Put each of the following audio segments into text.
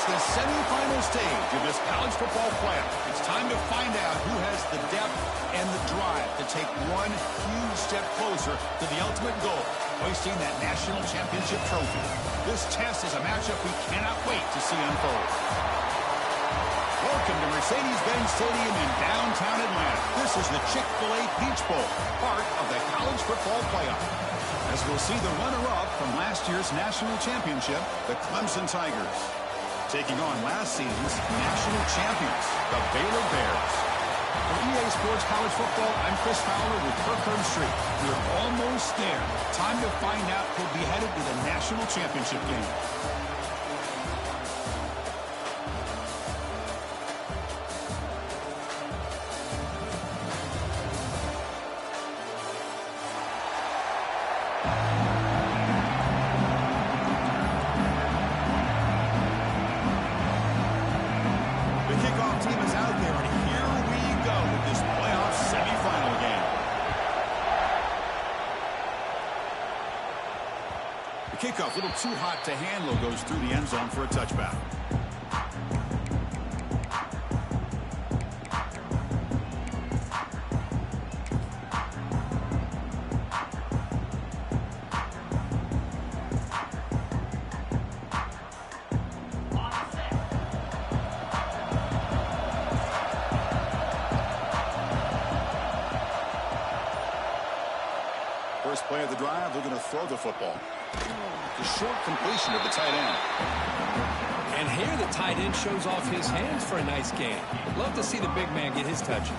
It's the semifinal stage of this college football playoff. It's time to find out who has the depth and the drive to take one huge step closer to the ultimate goal, hoisting that national championship trophy. This test is a matchup we cannot wait to see unfold. Welcome to Mercedes-Benz Stadium in downtown Atlanta. This is the Chick-fil-A Peach Bowl, part of the college football playoff. As we'll see the runner-up from last year's national championship, the Clemson Tigers, taking on last season's national champions, the Baylor Bears. For EA Sports College Football, I'm Chris Fowler with Kirkland Street. We're almost there. Time to find out who'll be headed to the national championship game. Kickoff, a little too hot to handle, goes through the end zone for a touchback. First play of the drive, they're going to throw the football. The short completion of the tight end. And here the tight end shows off his hands for a nice gain. Love to see the big man get his touches.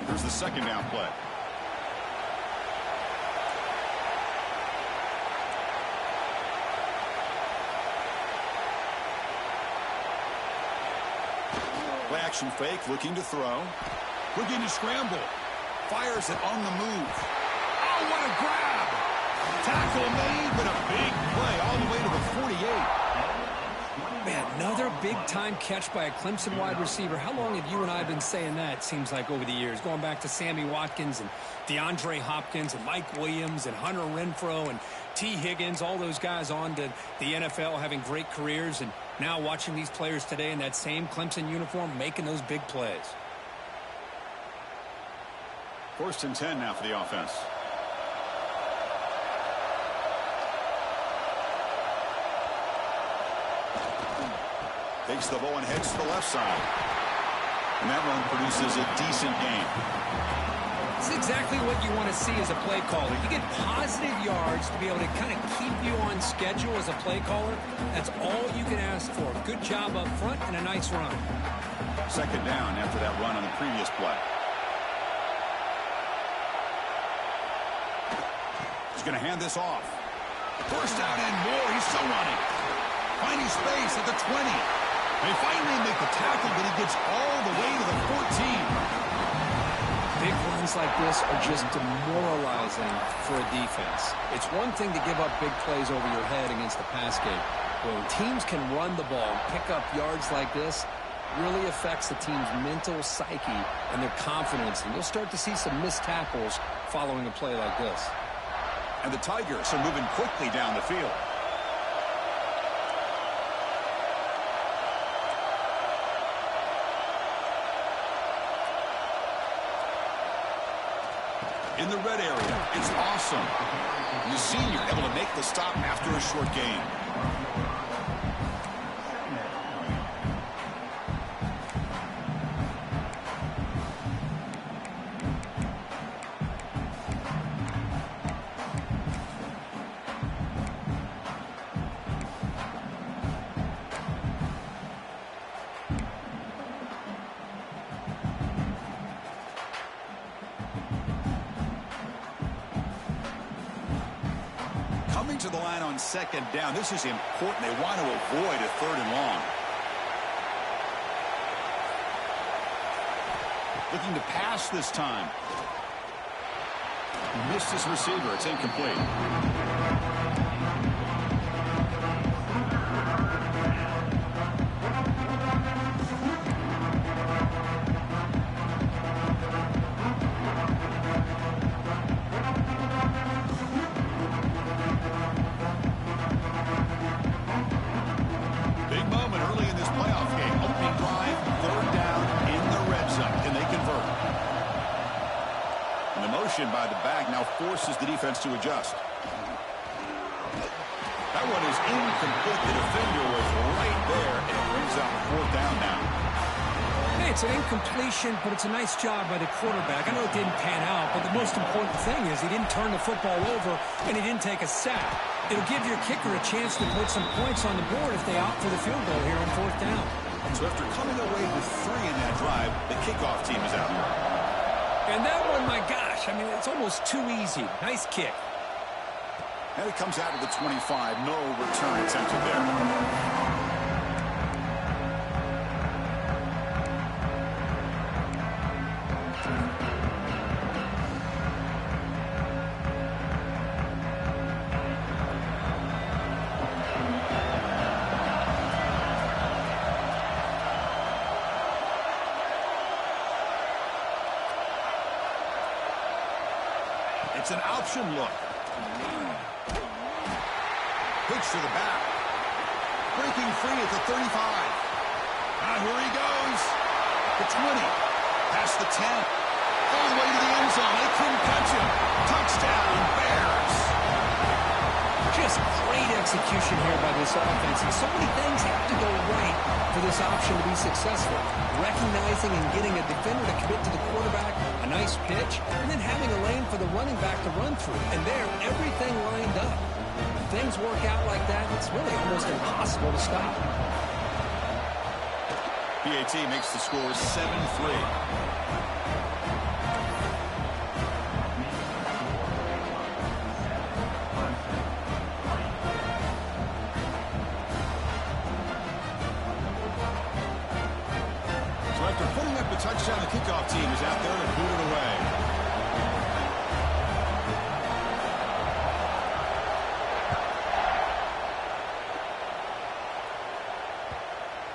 Here's the second down play. Play action fake, looking to throw. Looking to scramble. Fires it on the move. Oh, what a grab! Tackle made, but a big play all the way to the 48. Man, another big-time catch by a Clemson wide receiver. How long have you and I been saying that, seems like, over the years? Going back to Sammy Watkins and DeAndre Hopkins and Mike Williams and Hunter Renfrow and T. Higgins, all those guys on to the NFL having great careers. And now watching these players today in that same Clemson uniform making those big plays. First and 10 now for the offense. Takes the ball and heads to the left side. And that run produces a decent gain. It's exactly what you want to see as a play caller. You get positive yards to be able to kind of keep you on schedule as a play caller. That's all you can ask for. Good job up front and a nice run. Second down after that run on the previous play. Going to hand this off. First down and more. He's still running. Finding space at the 20. They finally make the tackle, but he gets all the way to the 14. Big runs like this are just demoralizing for a defense. It's one thing to give up big plays over your head against the pass game. But when teams can run the ball and pick up yards like this, really affects the team's mental psyche and their confidence. And you'll start to see some missed tackles following a play like this. And the Tigers are moving quickly down the field. In the red area, it's awesome. The senior able to make the stop after a short gain. To the line on second down. This is important. They want to avoid a third and long. Looking to pass this time. Missed his receiver. It's incomplete. Motion by the back now forces the defense to adjust. That one is incomplete. The defender was right there, and it brings up 4th down now. Hey, it's an incompletion, but it's a nice job by the quarterback. I know it didn't pan out, but the most important thing is he didn't turn the football over, and he didn't take a sack. It'll give your kicker a chance to put some points on the board if they opt for the field goal here on 4th down. So after coming away with 3 in that drive, the kickoff team is out. And that one, my gosh, I mean, it's almost too easy. Nice kick. And it comes out of the 25. No return attempted there. It's an option look. Pitch to the back. Breaking free at the 35. Here he goes. The 20. Past the 10. All the way to the end zone. They couldn't catch him. Touchdown, Bears. Just great execution here by this offense. And so many things have to go right for this option to be successful. Recognizing and getting a defender to commit to the quarterback, a nice pitch, and then having a lane for the running back to run through. And there, everything lined up. When things work out like that, it's really almost impossible to stop. PAT makes the score 7-3. Touchdown, the kickoff team is out there to boot it away.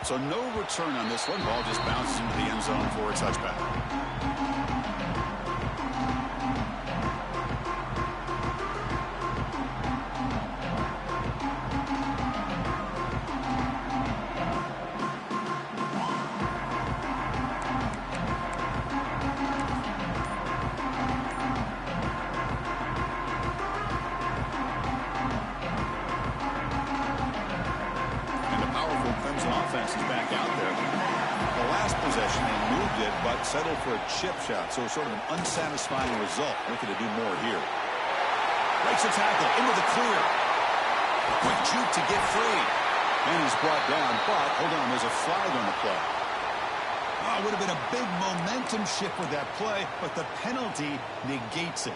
So no return on this one. Ball just bounces into the end zone for a touchback. Settled for a chip shot, so sort of an unsatisfying result. Looking to do more here. Breaks a tackle into the clear. Quick juke to get free. And he's brought down, but hold on, there's a flag on the play. It would have been a big momentum shift with that play, but the penalty negates it.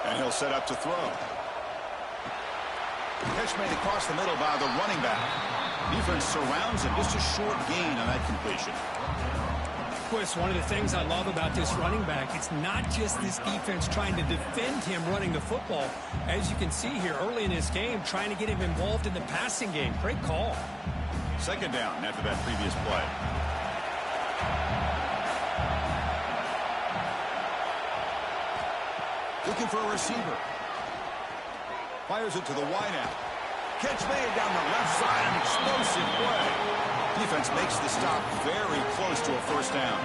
And he'll set up to throw. Catch made across the middle by the running back. Defense surrounds him. Just a short gain on that completion. Chris, one of the things I love about this running back, it's not just this defense trying to defend him running the football. As you can see here early in this game, trying to get him involved in the passing game. Great call. 2nd down after that previous play. Looking for a receiver. Fires it to the wideout. Catch made down the left side. An explosive play. Defense makes the stop very close to a 1st down.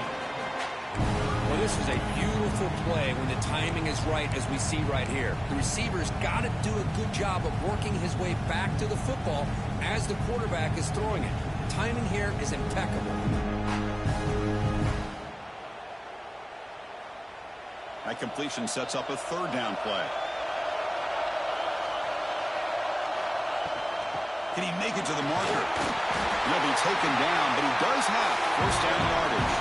Well, this is a beautiful play when the timing is right, as we see right here. The receiver's got to do a good job of working his way back to the football as the quarterback is throwing it. Timing here is impeccable. That completion sets up a 3rd down play. Can he make it to the marker? He'll be taken down, but he does have 1st down yardage.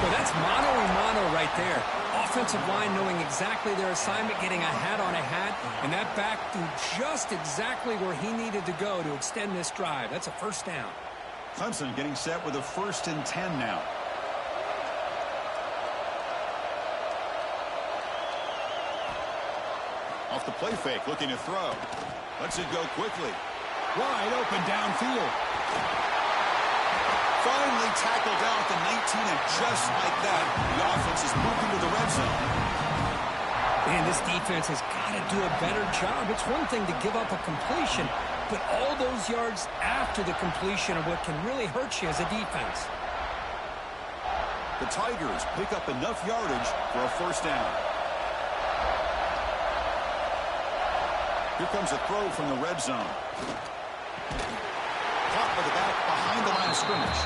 Well, that's mano-a-mano right there. Offensive line knowing exactly their assignment, getting a hat on a hat, and that back threw just exactly where he needed to go to extend this drive. That's a 1st down. Clemson getting set with a 1st and 10 now. Off the play fake, looking to throw. Lets it go quickly. Wide open downfield. Finally tackled down at the 19, and just like that, the offense is moving to the red zone. Man, this defense has got to do a better job. It's one thing to give up a completion, but all those yards after the completion are what can really hurt you as a defense. The Tigers pick up enough yardage for a first down. Here comes a throw from the red zone. Caught by the back behind the line of scrimmage.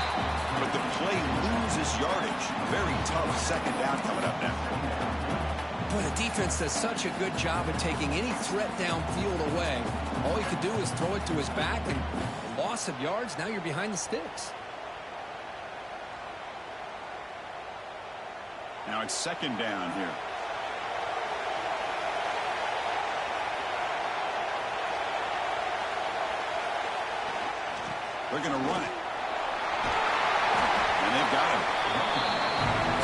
But the play loses yardage. Very tough second down coming up now. Boy, the defense does such a good job of taking any threat downfield away. All he could do is throw it to his back, and loss of yards, now you're behind the sticks. Now it's second down here. They're going to run it. And they've got him.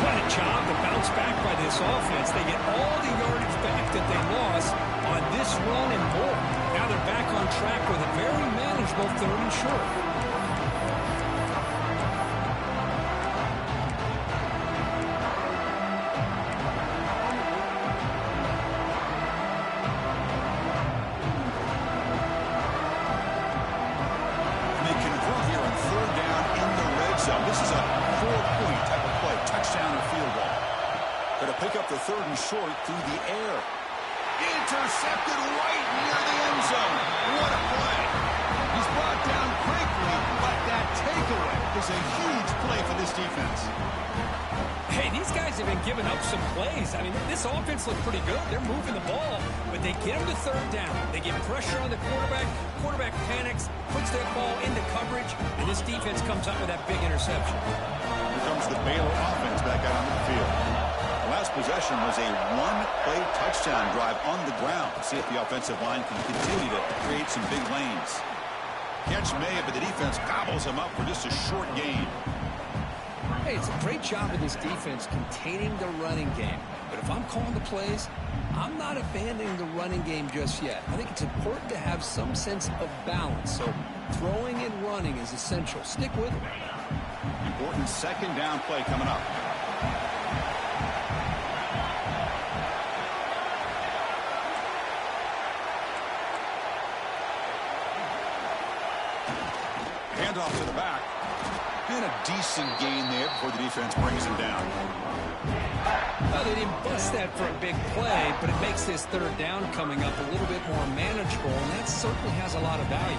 What a job to bounce back by this offense. They get all the yardage back that they lost on this run and more. Now they're back on track with a very manageable 3rd and short. This is a 4-point type of play, touchdown or field goal. Going to pick up the 3rd and short through the air. Intercepted right near the end zone. What a play. He's brought down quickly, but that takeaway is a huge play for this defense. Hey, these guys have been giving up some plays. I mean, this offense looked pretty good. They're moving the ball, but they get him to 3rd down. They get pressure on the quarterback. Quarterback panics, puts that ball into coverage, and this defense comes up with that big interception. Here comes the Baylor offense back out onto the field. The last possession was a one-play touchdown drive on the ground. See if the offensive line can continue to create some big lanes. Catch made, but the defense gobbles him up for just a short gain. Hey, it's a great job of this defense containing the running game. But if I'm calling the plays, I'm not abandoning the running game just yet. I think it's important to have some sense of balance. So throwing and running is essential. Stick with it. Important second down play coming up. Handoff to the back. And a decent gain there before the defense brings him down. Well, they didn't bust that for a big play, but it makes this 3rd down coming up a little bit more manageable, and that certainly has a lot of value.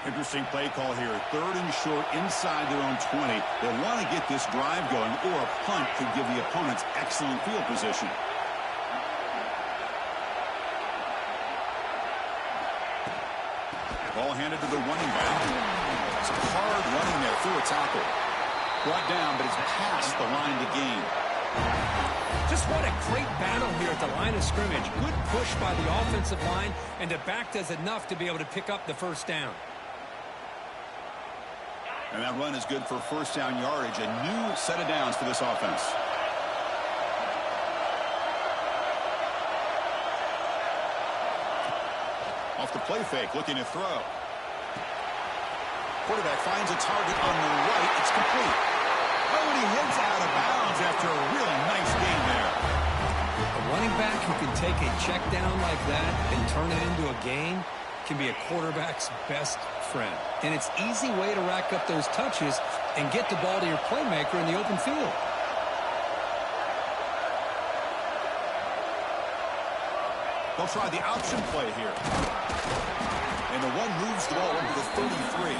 Interesting play call here. 3rd and short inside their own 20. They want to get this drive going, or a punt could give the opponents excellent field position. Ball handed to the running back. Some hard running there through a tackle. Brought down, but it's past the line to gain. Just what a great battle here at the line of scrimmage. Good push by the offensive line, and the back does enough to be able to pick up the first down. And that run is good for first down yardage. A new set of downs for this offense. Off the play fake, looking to throw. Quarterback finds a target on the right. It's complete. Oh, and he heads out of bounds after a really nice game there. A running back who can take a check down like that and turn it into a gain can be a quarterback's best friend. And it's an easy way to rack up those touches and get the ball to your playmaker in the open field. They'll try the option play here. And the one moves the ball over to 33.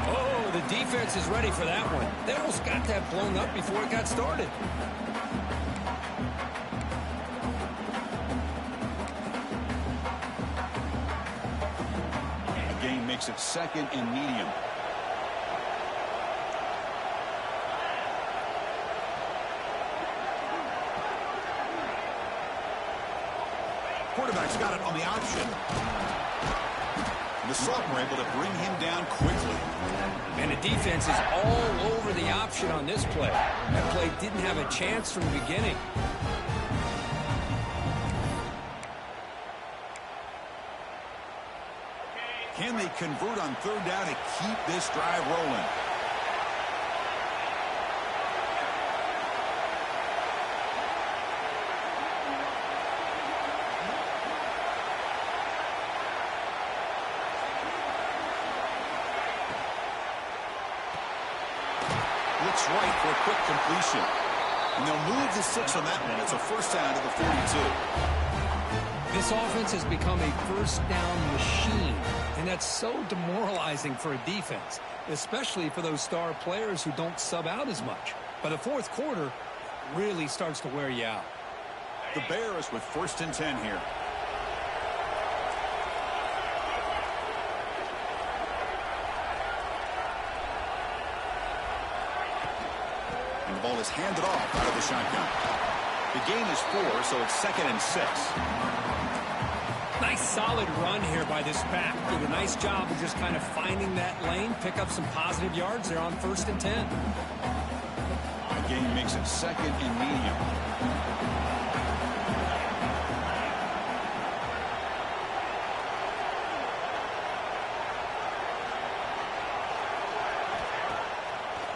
Oh, the defense is ready for that one. They almost got that blown up before it got started. The gain makes it 2nd and medium. Quarterback's got it on the option. And the sophomore able to bring him down quickly. And the defense is all over the option on this play. That play didn't have a chance from the beginning. Can they convert on third down to keep this drive rolling? Looks right for a quick completion. And they'll move the 6 on that one. It's a first down to the 42. This offense has become a first down machine, and that's so demoralizing for a defense, especially for those star players who don't sub out as much. By the fourth quarter, it really starts to wear you out. The Bears with 1st and 10 here. And the ball is handed off out of the shotgun. The gain is 4, so it's 2nd and 6. Nice solid run here by this back. Did a nice job of just kind of finding that lane, pick up some positive yards there on 1st and 10. The gain makes it 2nd and medium.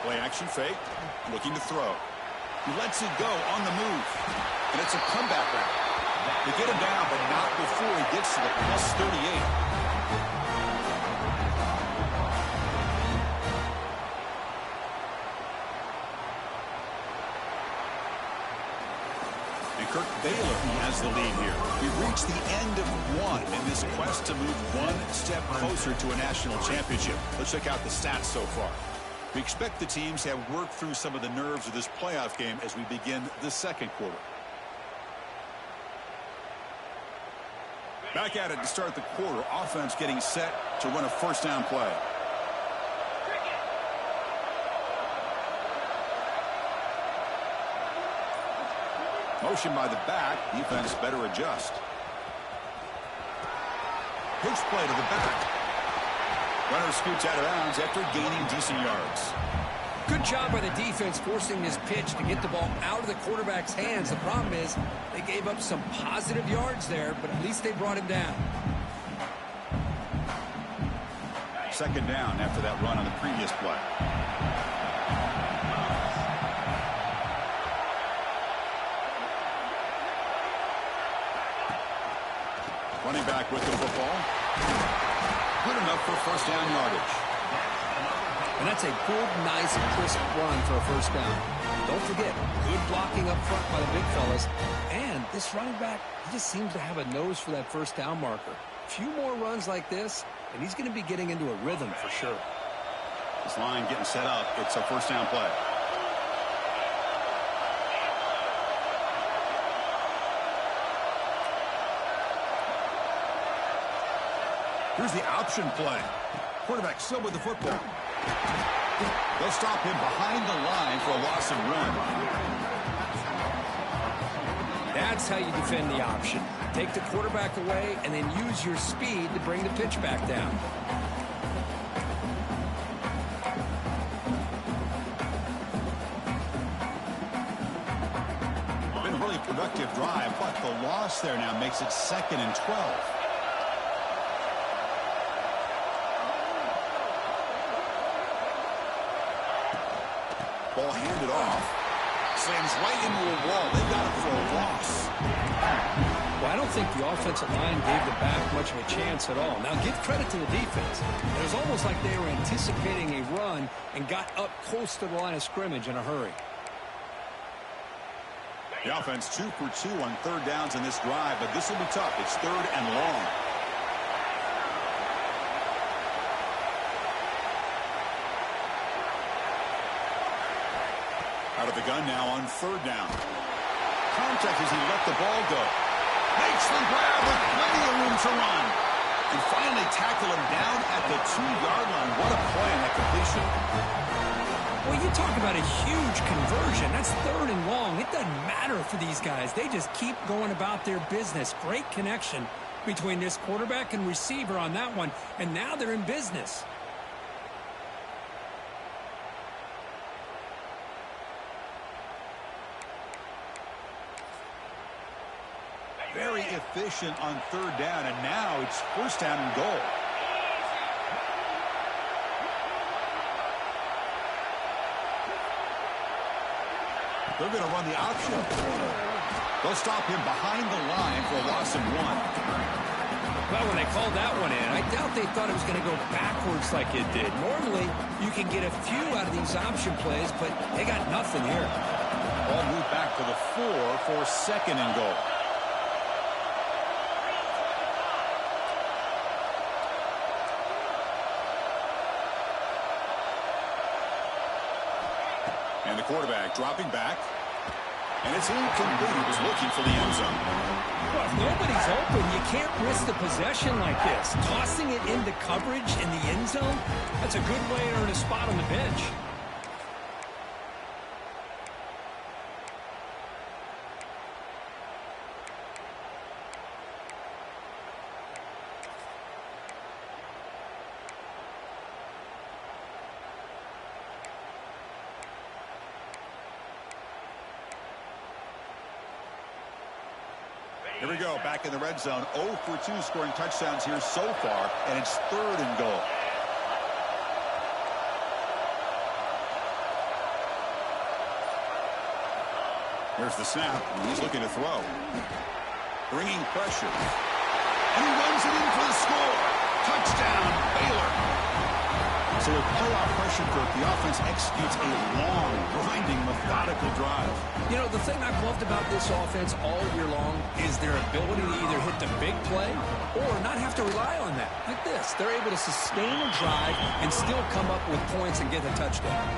Play action fake, looking to throw. He lets it go on the move. And it's a comeback route. They get him down, but not before he gets to the plus 38. And Kirk Baylor has the lead here. We've reached the end of one in this quest to move one step closer to a national championship. Let's check out the stats so far. We expect the teams to have worked through some of the nerves of this playoff game as we begin the second quarter. Back at it to start the quarter. Offense getting set to run a first down play. Motion by the back. Defense better adjust. Pitch play to the back. Runner scoots out of bounds after gaining decent yards. Good job by the defense forcing this pitch to get the ball out of the quarterback's hands. The problem is they gave up some positive yards there, but at least they brought him down. 2nd down after that run on the previous play. Running back with the football. Good enough for first down yardage. And that's a good, nice, crisp run for a first down. Don't forget, good blocking up front by the big fellas. And this running back, he just seems to have a nose for that first down marker. A few more runs like this, and he's going to be getting into a rhythm for sure. This line getting set up. It's a first down play. Here's the option play. Quarterback still with the football. They'll stop him behind the line for a loss of 1. That's how you defend the option. Take the quarterback away and then use your speed to bring the pitch back down. Been a really productive drive, but the loss there now makes it 2nd and 12. Ball handed off. Slams right into a wall. They got it for a loss. Well, I don't think the offensive line gave the back much of a chance at all. Now, give credit to the defense. It was almost like they were anticipating a run and got up close to the line of scrimmage in a hurry. The offense 2 for 2 on third downs in this drive, but this will be tough. It's 3rd and long. Out of the gun now on 3rd down. Contact as he let the ball go. Makes the grab with plenty of room to run. And finally tackle him down at the 2-yard line. What a play on that completion. Well, you talk about a huge conversion. That's 3rd and long. It doesn't matter for these guys. They just keep going about their business. Great connection between this quarterback and receiver on that one. And now they're in business. Very efficient on 3rd down, and now it's first down and goal. They're going to run the option. They'll stop him behind the line for a loss of 1. Well, when they called that one in, I doubt they thought it was going to go backwards like it did. Normally, you can get a few out of these option plays, but they got nothing here. Ball moved back to the 4 for 2nd and goal. And the quarterback dropping back. And it's incomplete. He was looking for the end zone. Well, if nobody's open, you can't risk the possession like this. Tossing it into coverage in the end zone, that's a good way to earn a spot on the bench. Here we go, back in the red zone. 0 for 2 scoring touchdowns here so far, and it's 3rd and goal. Here's the snap. He's looking to throw. Bringing pressure. And he runs it in for the score. Touchdown, Baylor. So with pull-out pressure, Kirk, the offense executes a long, grinding, methodical drive. You know, the thing I've loved about this offense all year long is their ability to either hit the big play or not have to rely on that. Like this, they're able to sustain a drive and still come up with points and get a touchdown.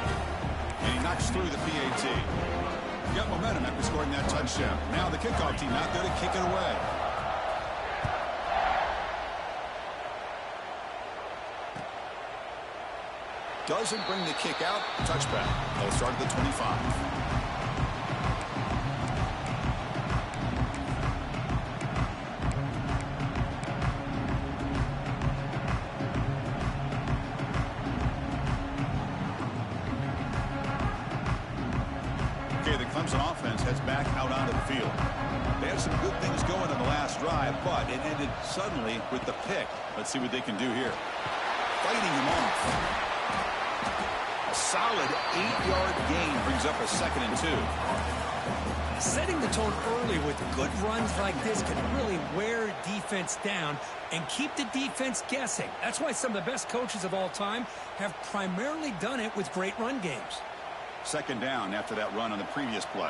And he knocks through the PAT. Got momentum after scoring that touchdown. Now the kickoff team out there to kick it away. Doesn't bring the kick out. Touchback. They'll start at the 25. Okay, the Clemson offense heads back out onto the field. They had some good things going on the last drive, but it ended suddenly with the pick. Let's see what they can do here. Fighting him off. A solid 8-yard gain brings up a 2nd and 2. Setting the tone early with good runs like this can really wear defense down and keep the defense guessing. That's why some of the best coaches of all time have primarily done it with great run games. 2nd down after that run on the previous play.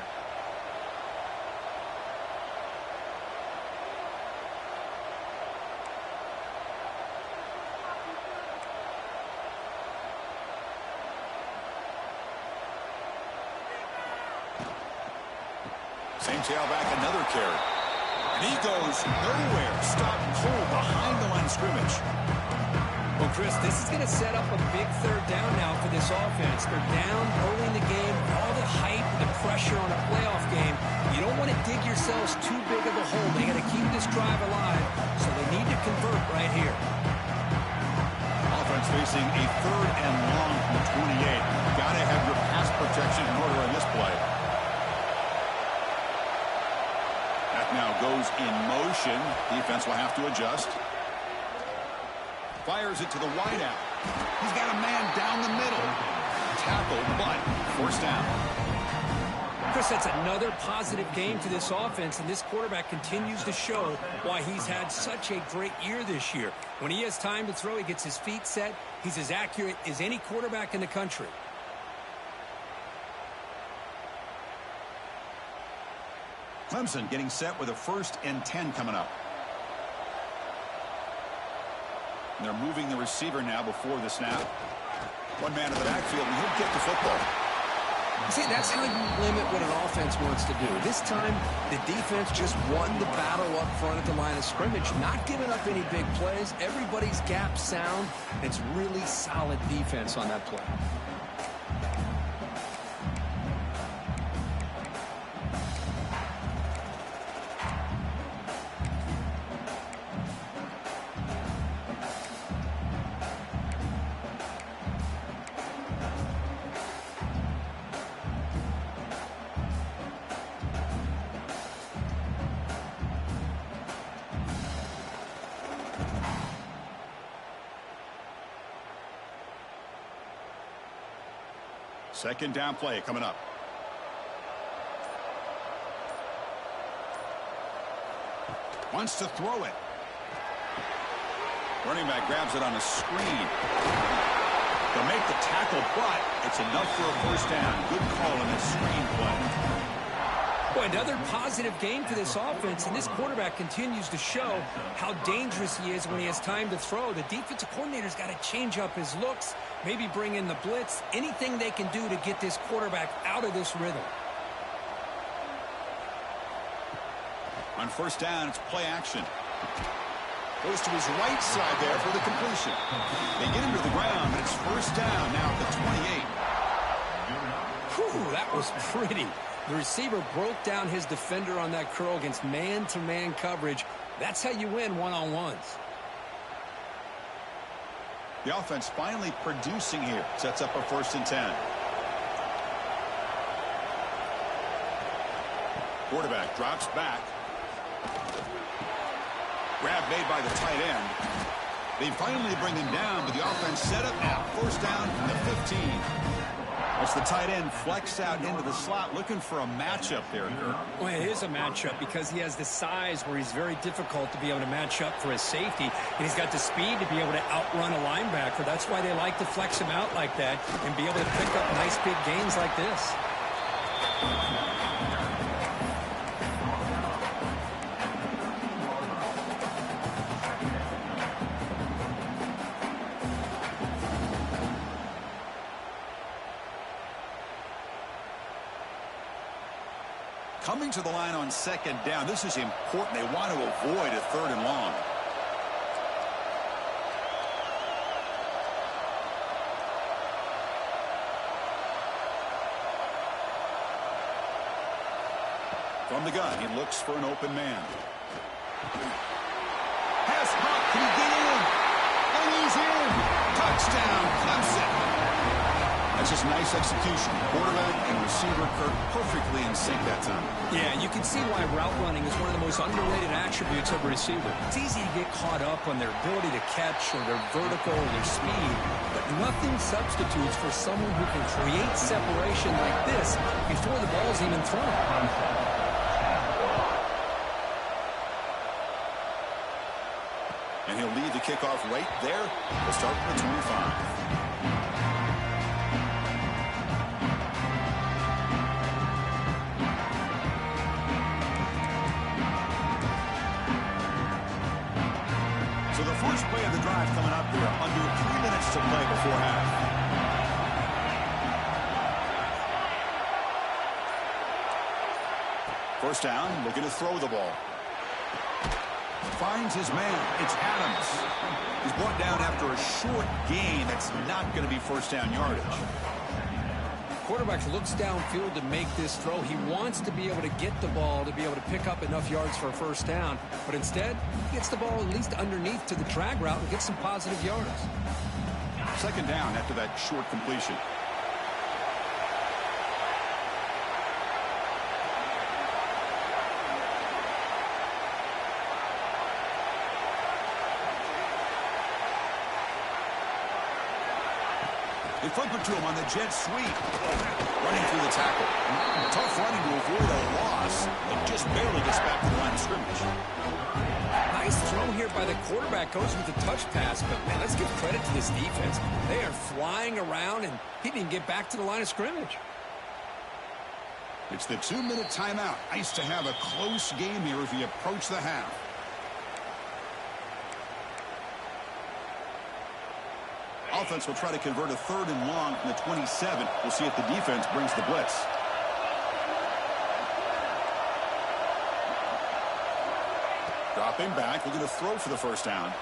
Same tailback, another carry. And he goes nowhere. Stopped cold behind the line of scrimmage. Well, Chris, this is going to set up a big 3rd down now for this offense. They're down early in the game. All the hype, the pressure on a playoff game. You don't want to dig yourselves too big of a hole. They got to keep this drive alive, so they need to convert right here. Offense facing a 3rd and long from the 28. Got to have your pass protection in order on this play. Now goes in motion. Defense will have to adjust. Fires it to the wideout. He's got a man down the middle. Tackled, but 1st down. Chris, that's another positive game for this offense, and this quarterback continues to show why he's had such a great year this year. When he has time to throw, he gets his feet set. He's as accurate as any quarterback in the country. Clemson getting set with a 1st and 10 coming up. And they're moving the receiver now before the snap. One man in the backfield, and he'll get the football. See, that's how you limit what an offense wants to do. This time, the defense just won the battle up front at the line of scrimmage, not giving up any big plays. Everybody's gap sound. It's really solid defense on that play. Second down play coming up. Wants to throw it. Running back grabs it on a screen. They'll make the tackle, but it's enough for a first down. Good call on this screen play. Boy, another positive game for this offense, and this quarterback continues to show how dangerous he is when he has time to throw. The defensive coordinator's got to change up his looks, maybe bring in the blitz, anything they can do to get this quarterback out of this rhythm. On first down, it's play action. Goes to his right side there for the completion. They get him to the ground, but it's first down now at the 28. Whew, that was pretty. The receiver broke down his defender on that curl against man-to-man coverage. That's how you win one-on-ones. The offense finally producing here. Sets up a 1st and 10. Quarterback drops back. Grab made by the tight end. They finally bring him down, but the offense set up now. First down from the 15. As the tight end flexed out into the slot, looking for a matchup there, Kirk. Well, it is a matchup because he has the size where he's very difficult to be able to match up for his safety, and he's got the speed to be able to outrun a linebacker. That's why they like to flex him out like that and be able to pick up nice big gains like this. Coming to the line on 2nd down. This is important. They want to avoid a 3rd and long. From the gun, he looks for an open man. Pass caught. Can he get in? And he's in. Touchdown, Clemson. That's just nice execution. Quarterback and receiver, Kirk, perfectly in sync that time. Yeah, you can see why route running is one of the most underrated attributes of a receiver. It's easy to get caught up on their ability to catch or their vertical or their speed, but nothing substitutes for someone who can create separation like this before the ball's even thrown. And he'll lead the kickoff right there. We'll start from the 25. So the first play of the drive coming up here. Under 3 minutes to play before half. First down, looking to throw the ball. Finds his man. It's Adams. He's brought down after a short gain. That's not going to be first down yardage. Quarterback looks downfield to make this throw. He wants to be able to get the ball to be able to pick up enough yards for a first down. But instead, he gets the ball at least underneath to the drag route and gets some positive yards. 2nd down after that short completion. They flip it to him on the jet sweep. Running through the tackle. Tough running to avoid a loss. And just barely gets back to the line of scrimmage. Nice throw here by the quarterback. Goes with the touch pass. But, man, let's give credit to this defense. They are flying around, and he didn't get back to the line of scrimmage. It's the 2-minute timeout. Nice to have a close game here as we approach the half. Offense will try to convert a 3rd and long from the 27. We'll see if the defense brings the blitz. Dropping back, looking to throw for the first down.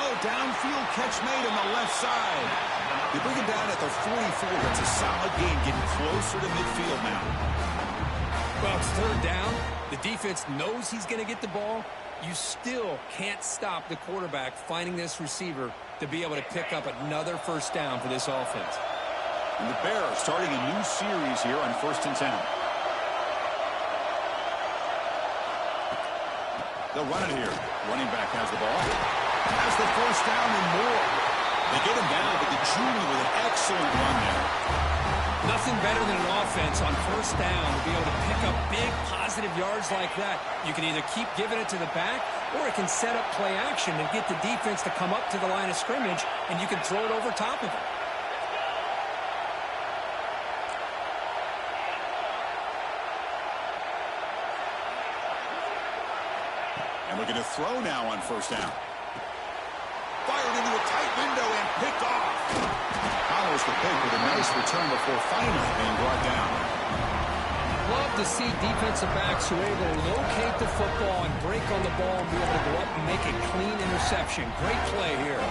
Oh, downfield catch made on the left side. They bring him down at the 44. That's a solid gain, getting closer to midfield now. Well, it's 3rd down. The defense knows he's going to get the ball. You still can't stop the quarterback finding this receiver to be able to pick up another first down for this offense. And the Bears starting a new series here on 1st and 10. They'll run it here. Running back has the ball. Has the first down and more. They get him down, but the junior with an excellent run there. Nothing better than an offense on first down to be able to pick up big positive yards like that. You can either keep giving it to the back, or it can set up play action and get the defense to come up to the line of scrimmage, and you can throw it over top of it. And looking to throw now on first down. Fired into a tight window and picked off. Follows the pick with a nice return before finally being brought down. Love to see defensive backs who are able to locate the football and break on the ball and be able to go up and make a clean interception. Great play here.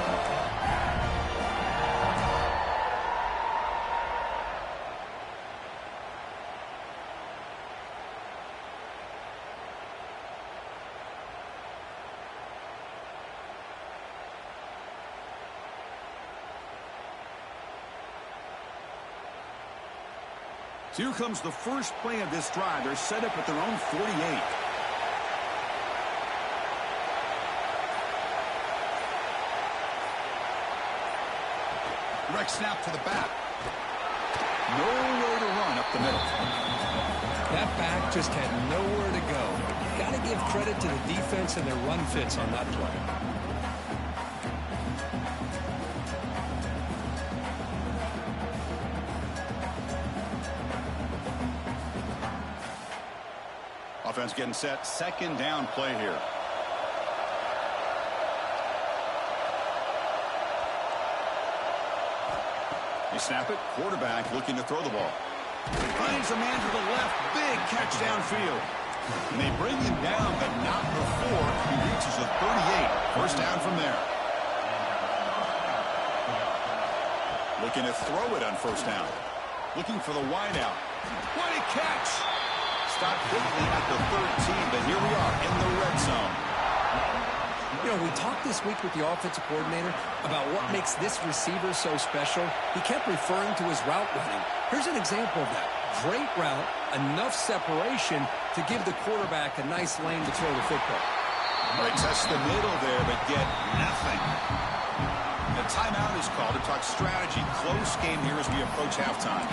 So here comes the first play of this drive. They're set up at their own 48. Direct snap to the back. Nowhere to run up the middle. That back just had nowhere to go. Got to give credit to the defense and their run fits on that play. Offense getting set. Second down play here. They snap it. Quarterback looking to throw the ball. Finds a man to the left. Big catch downfield. And they bring him down, but not before he reaches the 38. First down from there. Looking to throw it on first down. Looking for the wideout. What a catch! Stopped quickly at the 13, but here we are in the red zone. You know, we talked this week with the offensive coordinator about what makes this receiver so special. He kept referring to his route running. Here's an example of that. Great route, enough separation to give the quarterback a nice lane to throw the football. All right, test the middle there, but get nothing. A timeout is called to talk strategy. Close game here as we approach halftime.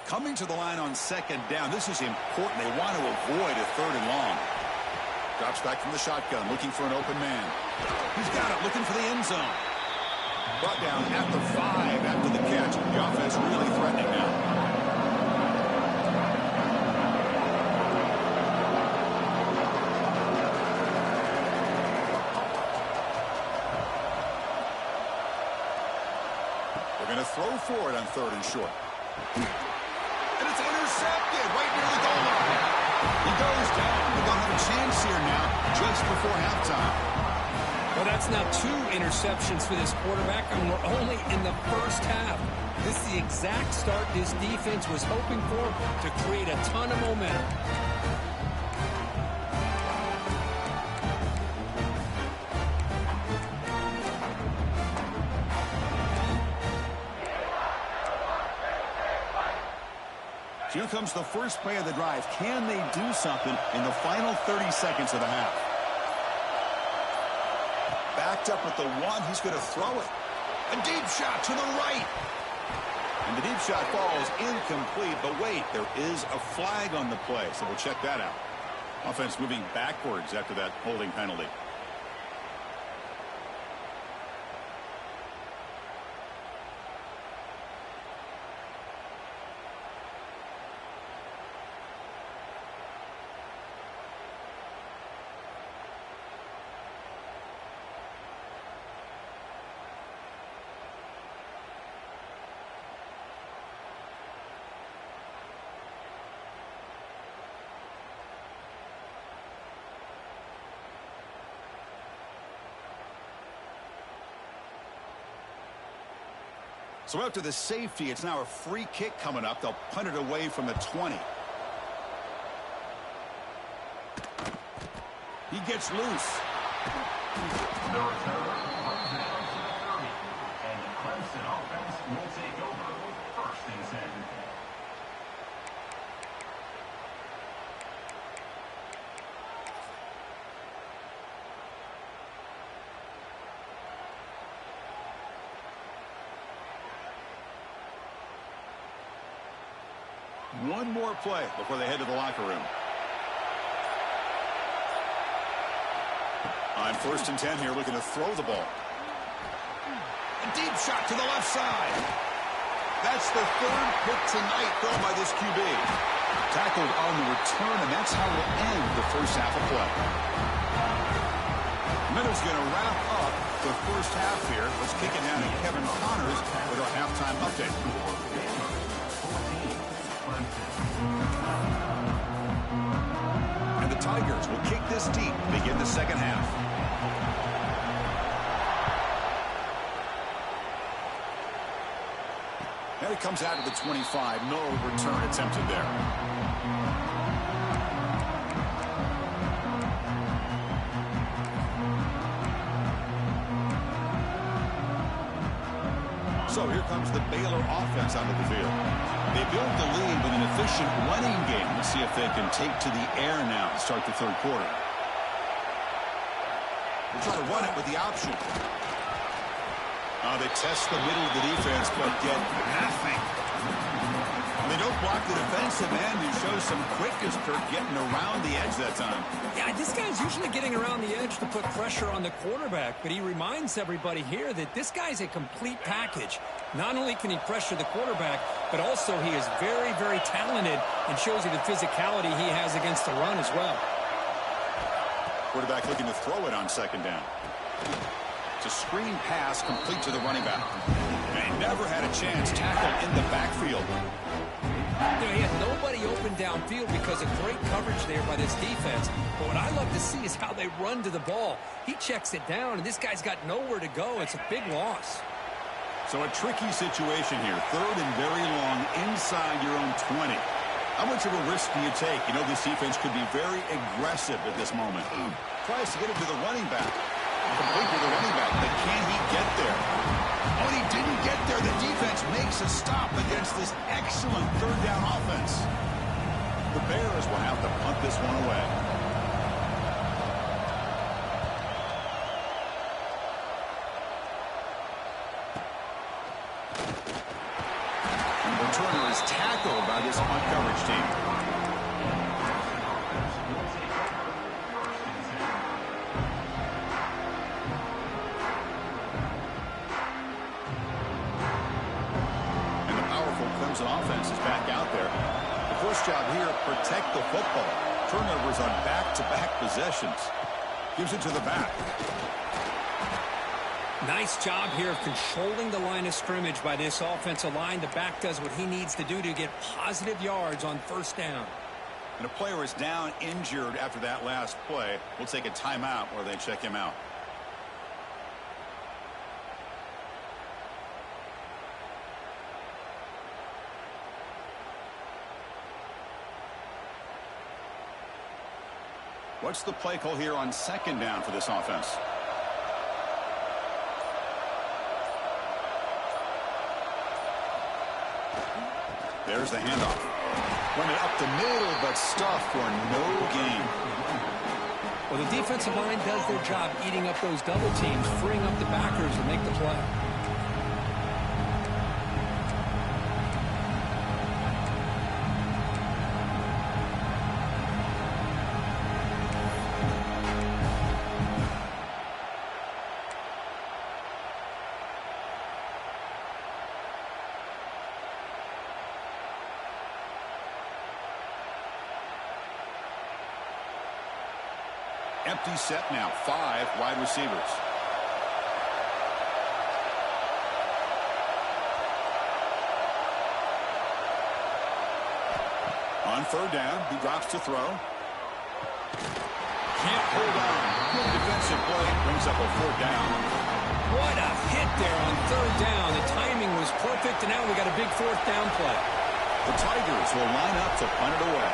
Coming to the line on second down. This is important. They want to avoid a third and long. Drops back from the shotgun, looking for an open man. He's got it, looking for the end zone. Brought down at the 5 after the catch. The offense really threatening now. They're going to throw for it on third and short. And it's intercepted right near the goal line. He goes down, but they'll have a chance here now just before halftime. Well, that's now 2 interceptions for this quarterback, and we're only in the first half. This is the exact start this defense was hoping for to create a ton of momentum. Here comes the first play of the drive. Can they do something in the final 30 seconds of the half? Backed up at the 1. He's going to throw it. A deep shot to the right. And the deep shot falls incomplete. But wait, there is a flag on the play, so we'll check that out. Offense moving backwards after that holding penalty. So after the safety, it's now a free kick coming up. They'll punt it away from the 20. He gets loose. The return runs down to the 30. And the Clemson offense will take over 1st and 10. One more play before they head to the locker room. On 1st and 10 here, looking to throw the ball. A deep shot to the left side. That's the 3rd pick tonight thrown by this QB. Tackled on the return, and that's how we'll end the first half of play. Middle's going to wrap up the first half here. Let's kick it down to Kevin Connors with our halftime update. And the Tigers will kick this deep to begin the second half. And it comes out to the 25. No return attempted there. So here comes the Baylor offense onto the field. They built the lead with an efficient running game. Let's see if they can take to the air now to start the 3rd quarter. They'll try to run it with the option. They test the middle of the defense, but get nothing. They don't block the defensive end, who shows some quickness for getting around the edge that time. Yeah, this guy's usually getting around the edge to put pressure on the quarterback, but he reminds everybody here that this guy's a complete package. Not only can he pressure the quarterback, but also he is very, very talented and shows you the physicality he has against the run as well. Quarterback looking to throw it on 2nd down. It's a screen pass complete to the running back. And he never had a chance tackled in the backfield. You know, he had nobody open downfield because of great coverage there by this defense. But what I love to see is how they run to the ball. He checks it down, and this guy's got nowhere to go. It's a big loss. So a tricky situation here. 3rd and very long inside your own 20. How much of a risk do you take? You know, this defense could be very aggressive at this moment. Tries to get it to the running back. Complete to the running back, but can he get there? Oh, and he didn't get there. The defense makes a stop against this excellent 3rd down offense. The Bears will have to punt this one away. And the returner is tackled by this punt coverage team. Offense is back out there. The first job here, protect the football. Turnovers on back-to-back possessions. Gives it to the back. Nice job here of controlling the line of scrimmage by this offensive line. The back does what he needs to do to get positive yards on 1st down. And a player is down injured after that last play. We'll take a timeout where they check him out. What's the play call here on 2nd down for this offense? There's the handoff. Run it up the middle, but stuffed for no gain. Well, the defensive line does their job eating up those double teams, freeing up the backers to make the play. Empty set now. 5 wide receivers. On 3rd down, he drops to throw. Can't hold on. Good defensive play. Brings up a 4th down. What a hit there on third down. The timing was perfect, and now we got a big fourth down play. The Tigers will line up to punt it away.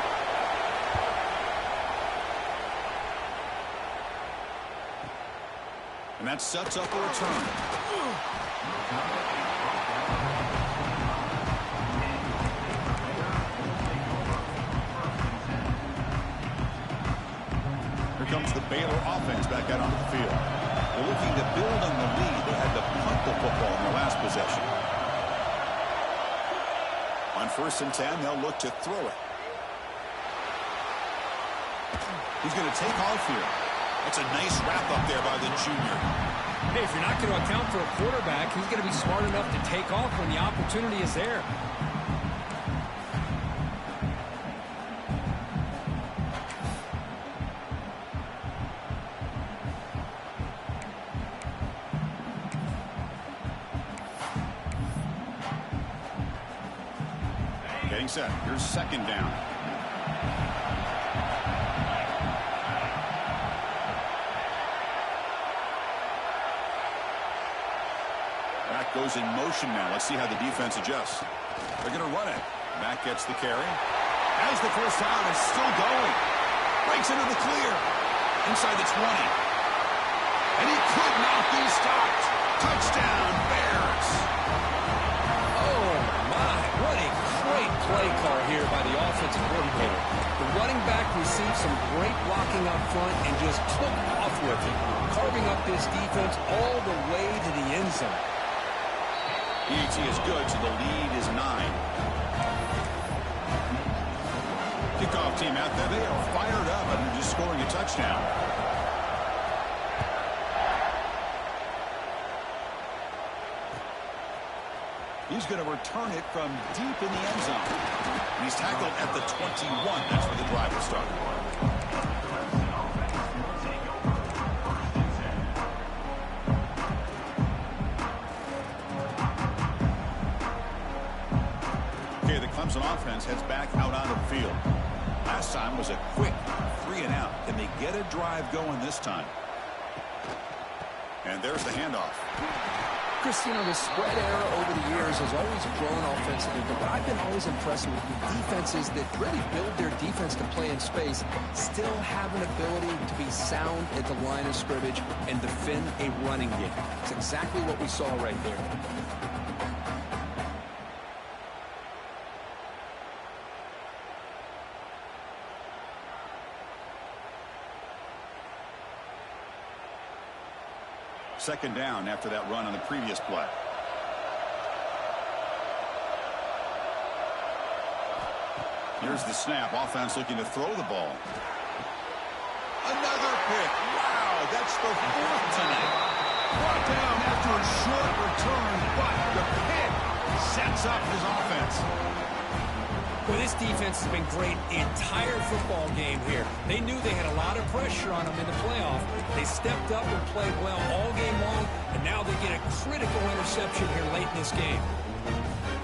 And that sets up a return. Here comes the Baylor offense back out onto the field. They're looking to build on the lead. They had to punt the football in their last possession. On 1st and 10, they'll look to throw it. He's going to take off here. That's a nice wrap up there by the junior. Hey, if you're not going to account for a quarterback, he's going to be smart enough to take off when the opportunity is there. Getting set. Here's 2nd down. Back goes in motion now. Let's see how the defense adjusts. They're going to run it. Back gets the carry. Has the first down. It's still going. Breaks into the clear. Inside the 20. And he could not be stopped. Touchdown, Bears. Oh, my. What a great play call here by the offensive coordinator. The running back received some great blocking up front and just took off with it, carving up this defense all the way to the end zone. PAT is good, so the lead is 9. Kickoff team out there. They are fired up and just scoring a touchdown. He's going to return it from deep in the end zone. And he's tackled at the 21. That's where the drive will start. Okay, the Clemson offense heads back out onto the field. Last time was a quick 3-and-out. Can they get a drive going this time? And there's the handoff. Chris, you know, the spread era over the years has always grown offensively, but what I've been always impressed with defenses that really build their defense to play in space still have an ability to be sound at the line of scrimmage and defend a running game. It's exactly what we saw right there. Second down after that run on the previous play. Here's the snap. Offense looking to throw the ball. Another pick. Wow, that's the 4th tonight. Brought down after a short return, but the pick sets up his offense. Well, this defense has been great the entire football game here. They knew they had a lot of pressure on them in the playoff. They stepped up and played well all game long, and now they get a critical interception here late in this game.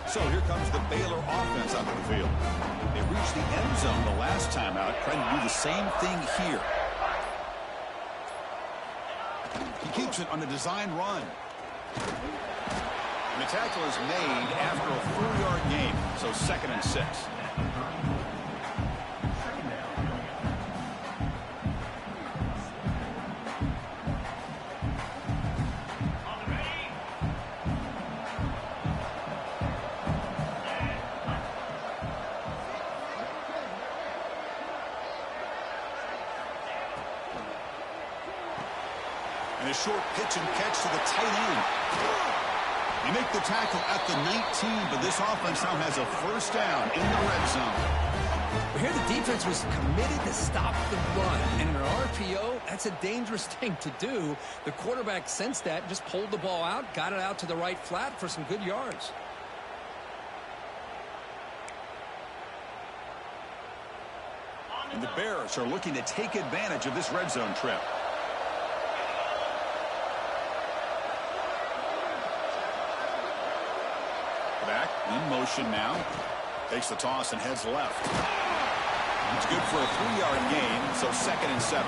So here comes the Baylor offense onto the field. They reached the end zone the last time out, trying to do the same thing here. He keeps it on a design run. And the tackle is made after a 4-yard gain, so 2nd and 6. And a short pitch and catch to the tight end. They make the tackle at the 19, but this offense now has a first down in the red zone. But here the defense was committed to stop the run. And in an RPO, that's a dangerous thing to do. The quarterback sensed that, just pulled the ball out, got it out to the right flat for some good yards. And the Bears are looking to take advantage of this red zone trip. Back in motion now. Takes the toss and heads left. It's good for a 3-yard gain, so 2nd and 7.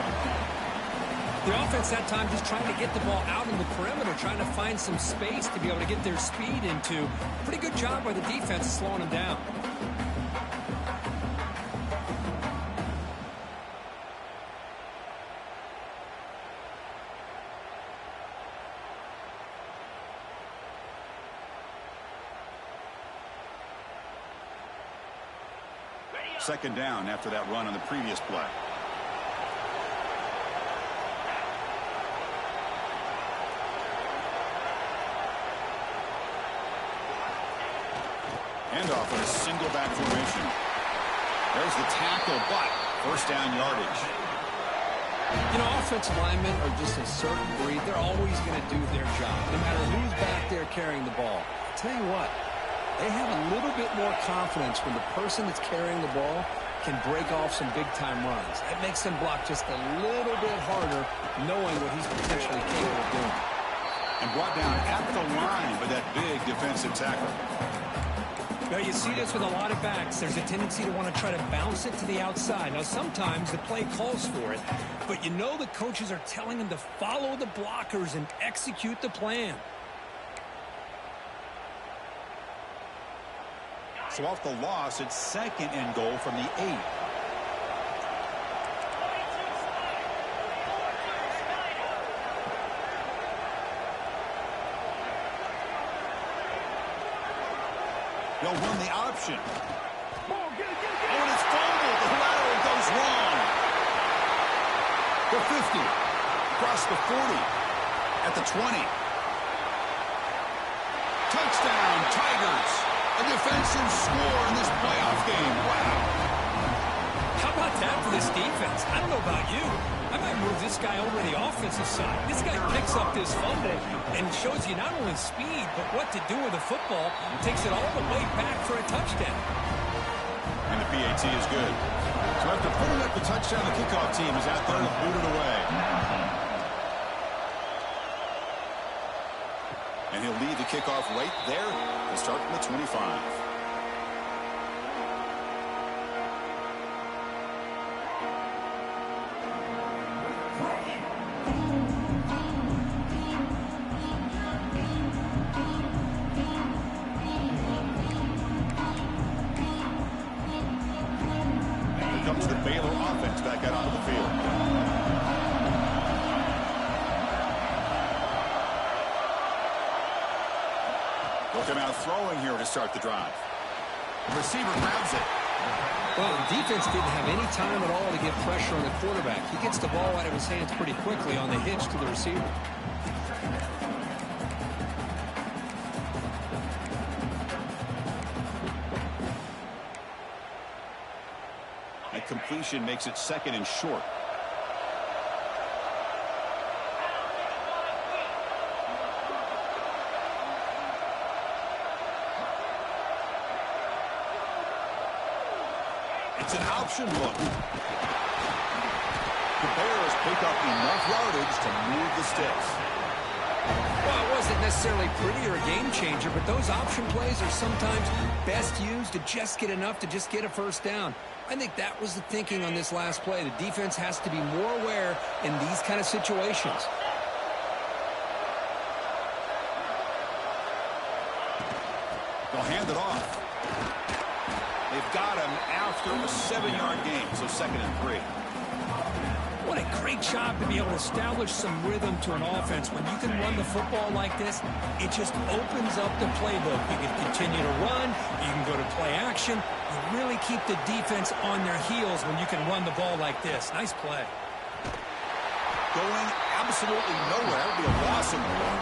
The offense that time just trying to get the ball out in the perimeter, trying to find some space to be able to get their speed into. Pretty good job by the defense slowing them down. Second down after that run on the previous play. Handoff in a single back formation. There's the tackle, but first down yardage. You know, offensive linemen are just a certain breed. They're always going to do their job, no matter who's back there carrying the ball. I'll tell you what, they have a little bit more confidence when the person that's carrying the ball can break off some big-time runs. That makes them block just a little bit harder, knowing what he's potentially capable of doing. And brought down at the line by that big defensive tackle. Now, you see this with a lot of backs. There's a tendency to want to try to bounce it to the outside. Now, sometimes the play calls for it, but you know the coaches are telling them to follow the blockers and execute the plan. So off the loss, it's second and goal from the 8. They'll run the option. Oh, and it's fumbled. The lateral goes wrong. The 50. Across the 40. At the 20. Touchdown, Tigers. A defensive score in this playoff game. Wow. How about that for this defense? I don't know about you. I might move this guy over to the offensive side. This guy picks up this fumble and shows you not only speed, but what to do with the football. Takes it all the way back for a touchdown. And the PAT is good. So after putting up the touchdown, the kickoff team is out there to boot it away. And he'll lead the kickoff right there to start from the 25. Here comes the Baylor offense back out onto the field. Looking out throwing here to start the drive. The receiver grabs it. Well, the defense didn't have any time at all to get pressure on the quarterback. He gets the ball out of his hands pretty quickly on the hitch to the receiver. That completion makes it second and short. It's an option look. The Bears pick up enough yardage to move the sticks. Well, it wasn't necessarily pretty or a game changer, but those option plays are sometimes best used to just get enough to just get a first down. I think that was the thinking on this last play. The defense has to be more aware in these kind of situations. They'll hand it off. They've got him after a 7-yard gain, so second and 3. What a great job to be able to establish some rhythm to an offense. When you can run the football like this, it just opens up the playbook. You can continue to run. You can go to play action. You really keep the defense on their heels when you can run the ball like this. Nice play. Going absolutely nowhere. That would be a loss of ball.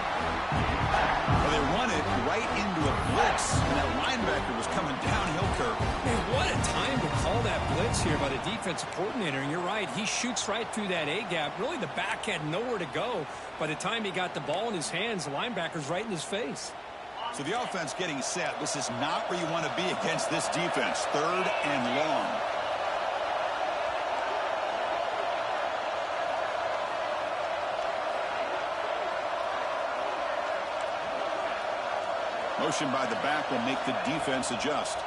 Well, they run it right into a blitz, and that linebacker was coming downhill curve. Man, what a time to call that blitz here by the defensive coordinator. And you're right, he shoots right through that A-gap. Really, the back had nowhere to go. By the time he got the ball in his hands, the linebacker's right in his face. So the offense getting set. This is not where you want to be against this defense. Third and long. Motion by the back will make the defense adjust.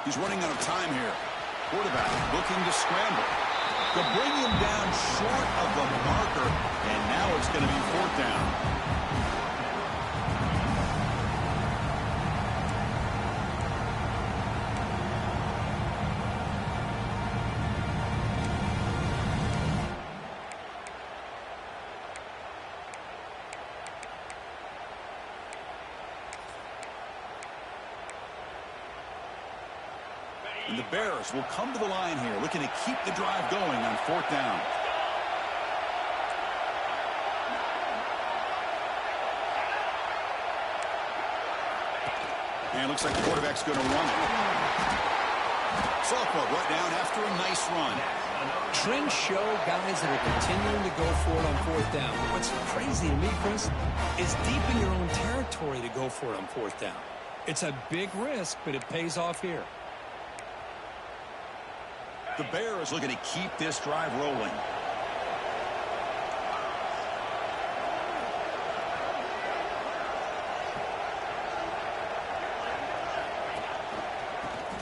He's running out of time here. Quarterback looking to scramble. They'll bring him down short of the marker, and now it's going to be 4th down. And the Bears will come to the line here, looking to keep the drive going on 4th down. And it looks like the quarterback's going to run it. Softball right down after a nice run. Trends show guys that are continuing to go for it on 4th down. What's crazy to me, Chris, is deep in your own territory to go for it on 4th down. It's a big risk, but it pays off here. The Bears looking to keep this drive rolling.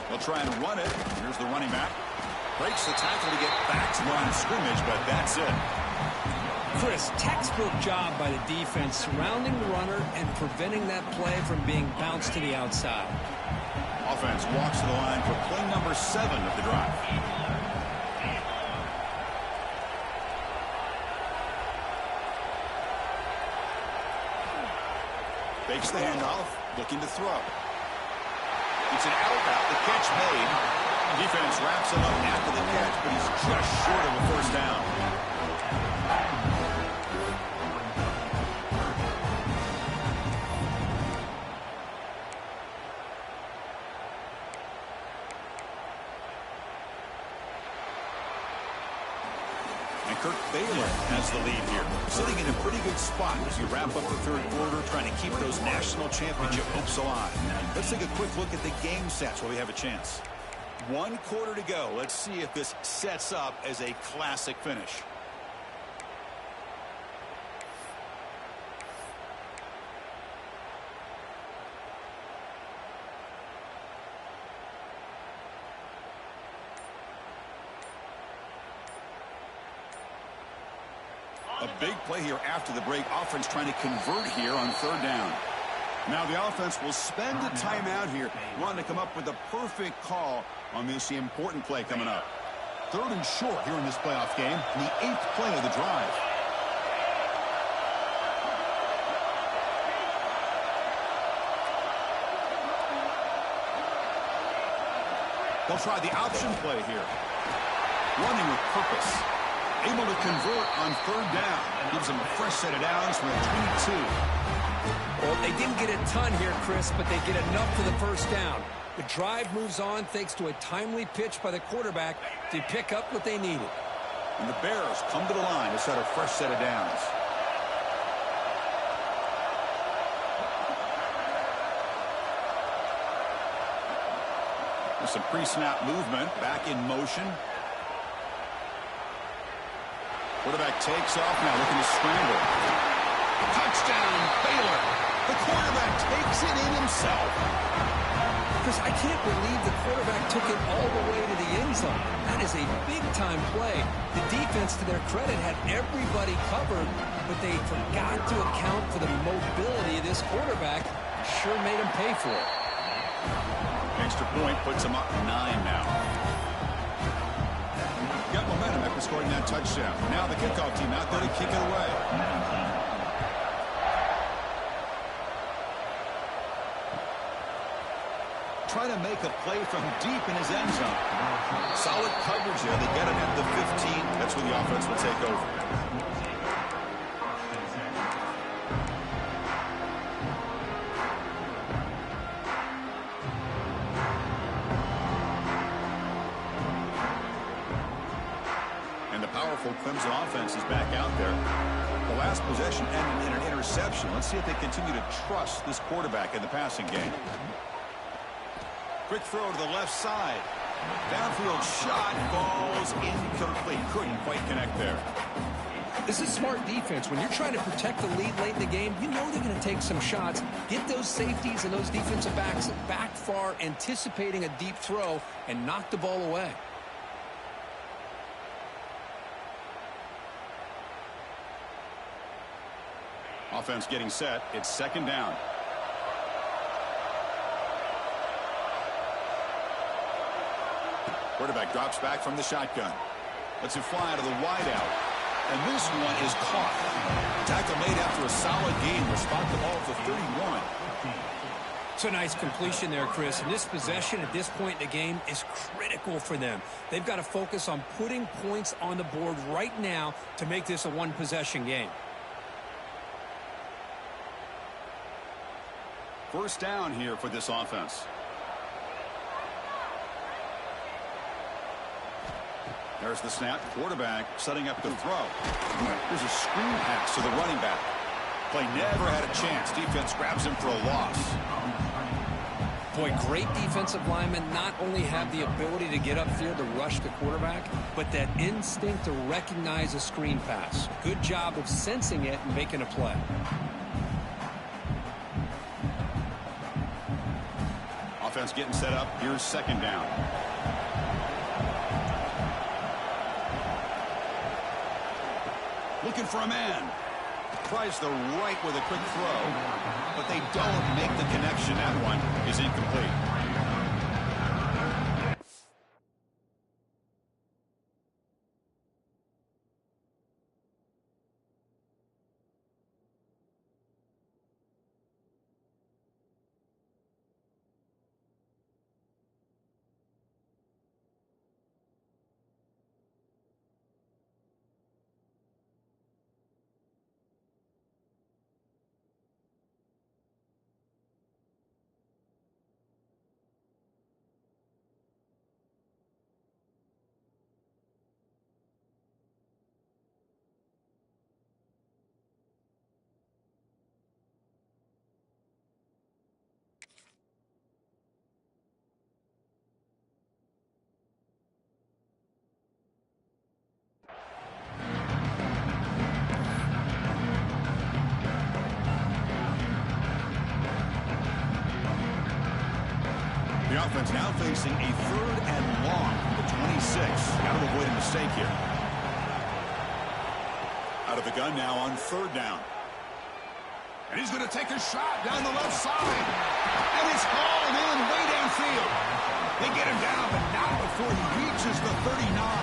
They'll try and run it. Here's the running back. Breaks the tackle to get back to the line of scrimmage, but that's it. Chris, textbook job by the defense surrounding the runner and preventing that play from being bounced to the outside. Offense walks to the line for play number 7 of the drive. Fakes the handoff, looking to throw. It's an out. The catch made. Defense wraps him up after the catch, but he's just short of a 1st down. And Kirk Baylor has the lead here, sitting in a pretty good spot as you wrap up the 3rd quarter, trying to keep those national championship hopes alive. Let's take a quick look at the game sets while we have a chance. 1 quarter to go. Let's see if this sets up as a classic finish. A big play here after the break. Offense trying to convert here on 3rd down. Now the offense will spend a timeout here, wanting to come up with a perfect call on this important play coming up. 3rd and short here in this playoff game, the 8th play of the drive. They'll try the option play here. Running with purpose. Able to convert on 3rd down. Gives them a fresh set of downs from a 22. Well, they didn't get a ton here, Chris, but they get enough for the 1st down. The drive moves on thanks to a timely pitch by the quarterback to pick up what they needed. And the Bears come to the line to set a fresh set of downs. With some pre-snap movement, back in motion. Quarterback takes off now, looking to scramble. Touchdown, Baylor. The quarterback takes it in himself. Chris, I can't believe the quarterback took it all the way to the end zone. That is a big-time play. The defense, to their credit, had everybody covered, but they forgot to account for the mobility of this quarterback. Sure made him pay for it. Extra point puts him up 9 now. Got momentum after scoring that touchdown. Now the kickoff team out there to kick it away. Trying to make a play from deep in his end zone. Solid coverage there. They get him at the 15. That's where the offense will take over. And the powerful Clemson offense is back out there. The last possession ended in an interception. Let's see if they continue to trust this quarterback in the passing game. Quick throw to the left side. Downfield shot falls incomplete. Couldn't quite connect there. This is smart defense. When you're trying to protect the lead late in the game, you know they're going to take some shots. Get those safeties and those defensive backs back far, anticipating a deep throw, and knock the ball away. Offense getting set. It's second down. Quarterback drops back from the shotgun. Lets it fly to the wideout. And this one is caught. Tackle made after a solid gain. Will spot the ball for 31. It's a nice completion there, Chris. And this possession at this point in the game is critical for them. They've got to focus on putting points on the board right now to make this a one-possession game. First down here for this offense. There's the snap. Quarterback setting up the throw. There's a screen pass to the running back. Play never had a chance. Defense grabs him for a loss. Boy, great defensive linemen not only have the ability to get upfield to rush the quarterback, but that instinct to recognize a screen pass. Good job of sensing it and making a play. Offense getting set up. Here's second down. Looking for a man. Tries the right with a quick throw, but they don't make the connection. That one is incomplete. The offense now facing a third and long from the 26. Got to avoid a mistake here. Out of the gun now on third down. And he's going to take a shot down the left side. And it's hauled in way downfield. They get him down, but not before he reaches the 39.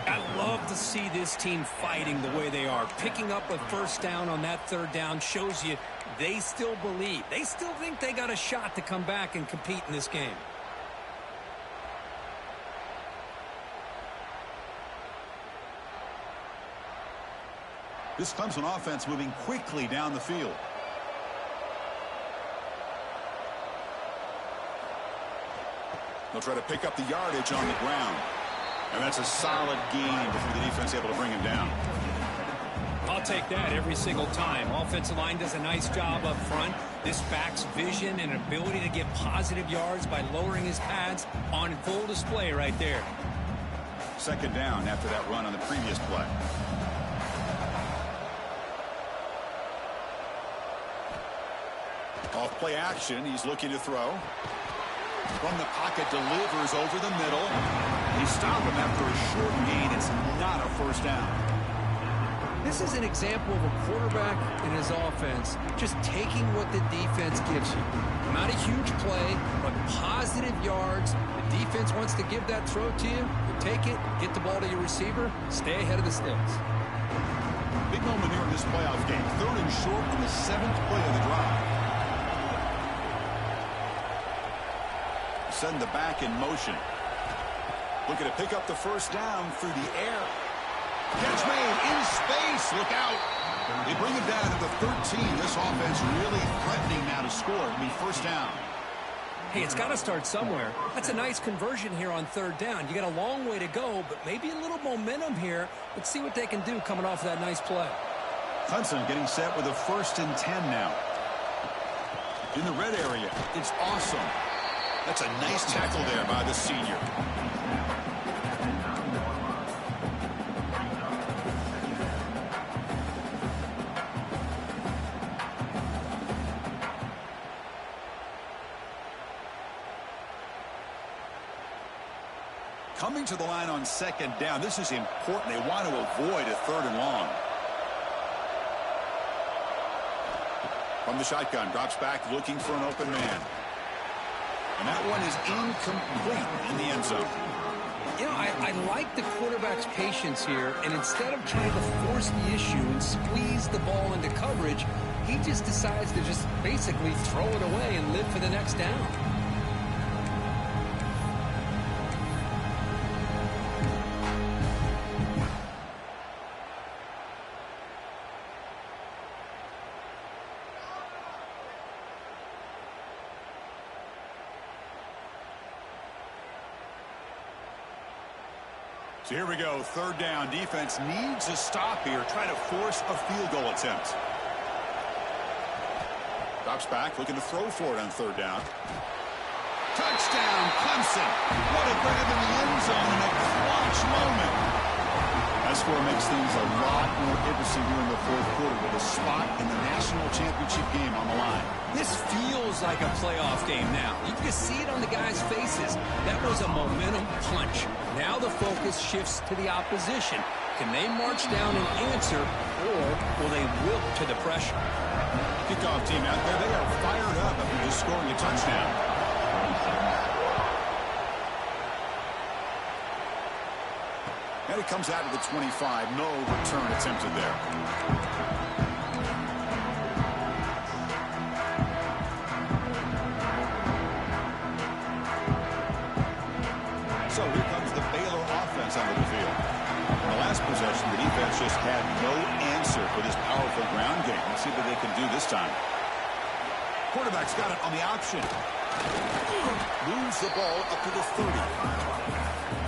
I love to see this team fighting the way they are. Picking up a first down on that third down shows you they still believe. They still think they got a shot to come back and compete in this game. This Clemson offense moving quickly down the field. They'll try to pick up the yardage on the ground. And that's a solid gain before the defense able to bring him down. I'll take that every single time. Offensive line does a nice job up front. This back's vision and ability to get positive yards by lowering his pads on full display right there. Second down after that run on the previous play. Off play action. He's looking to throw. From the pocket, delivers over the middle. They stop him after a short gain. It's not a first down. This is an example of a quarterback in his offense just taking what the defense gives you. Not a huge play, but positive yards. The defense wants to give that throw to you. You take it, get the ball to your receiver, stay ahead of the sticks. Big moment here in this playoff game. Third and short on the 7th play of the drive. Send the back in motion. Looking to pick up the first down through the air. Catch made in space. Look out. They bring him down to the 13. This offense really threatening now to score. It'll be first down. Hey, it's got to start somewhere. That's a nice conversion here on third down. You got a long way to go, but maybe a little momentum here. Let's see what they can do coming off of that nice play. Clemson getting set with a 1st and 10 now. In the red area, it's awesome. That's a nice tackle there by the senior. Coming to the line on second down. This is important. They want to avoid a third and long. From the shotgun, drops back looking for an open man. And that one is incomplete in the end zone. You know, I like the quarterback's patience here, and instead of trying to force the issue and squeeze the ball into coverage, he just decides to just basically throw it away and live for the next down. So here we go, third down. Defense needs a stop here, trying to force a field goal attempt. Drops back, looking to throw for it on third down. Touchdown, Clemson. What a grab in the end zone in a clutch moment. That score makes things a lot more interesting here in the fourth quarter with a spot in the national championship game on the line. This feels like a playoff game now. You can see it on the guys' faces. That was a momentum punch. Now the focus shifts to the opposition. Can they march down and answer, or will they wilt to the pressure? Kickoff team out there, they are fired up after just scoring a touchdown. And it comes out of the 25. No return attempted there. So here comes the Baylor offense onto the field. In the last possession, the defense just had no answer for this powerful ground game. Let's see what they can do this time. Quarterback's got it on the option. Moves the ball up to the 30.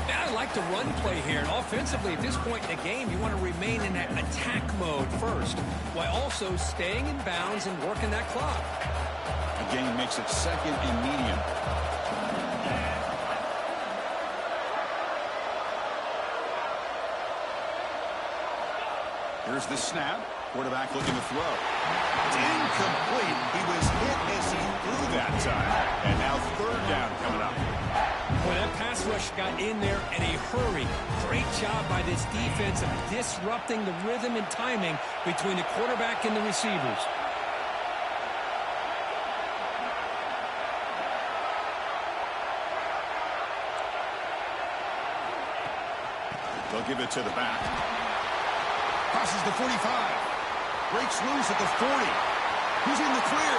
Yeah, I like the run play here. And offensively, at this point in the game, you want to remain in that attack mode first, while also staying in bounds and working that clock. Again, makes it second and medium. Here's the snap. Quarterback looking to throw. It's incomplete. He was hit as he threw that time. And now third down coming up. Well, that pass rush got in there in a hurry. Great job by this defense of disrupting the rhythm and timing between the quarterback and the receivers. They'll give it to the back. Crosses the 45. Breaks loose at the 40. He's in the clear.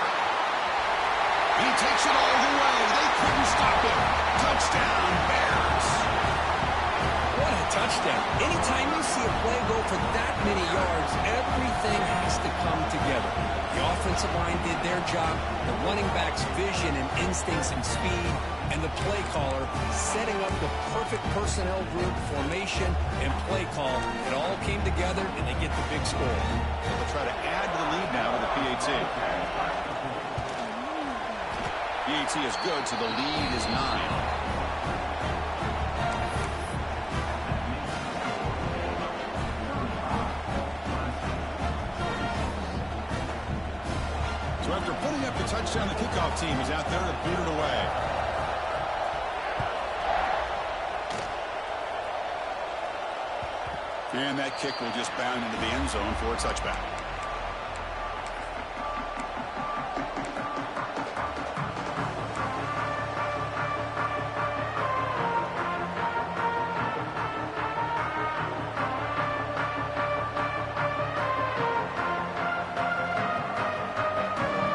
He takes it all the way. They couldn't stop him. Touchdown, Bears. What a touchdown. Anytime you see a play go for that many yards, everything has to come together. The offensive line did their job, the running back's vision and instincts and speed, and the play caller setting up the perfect personnel group, formation, and play call. It all came together, and they get the big score. So they'll try to add to the lead now with a PAT. PAT is good, so the lead is 9. So after putting up the touchdown, the kickoff team is out there to boot it away. And that kick will just bound into the end zone for a touchback.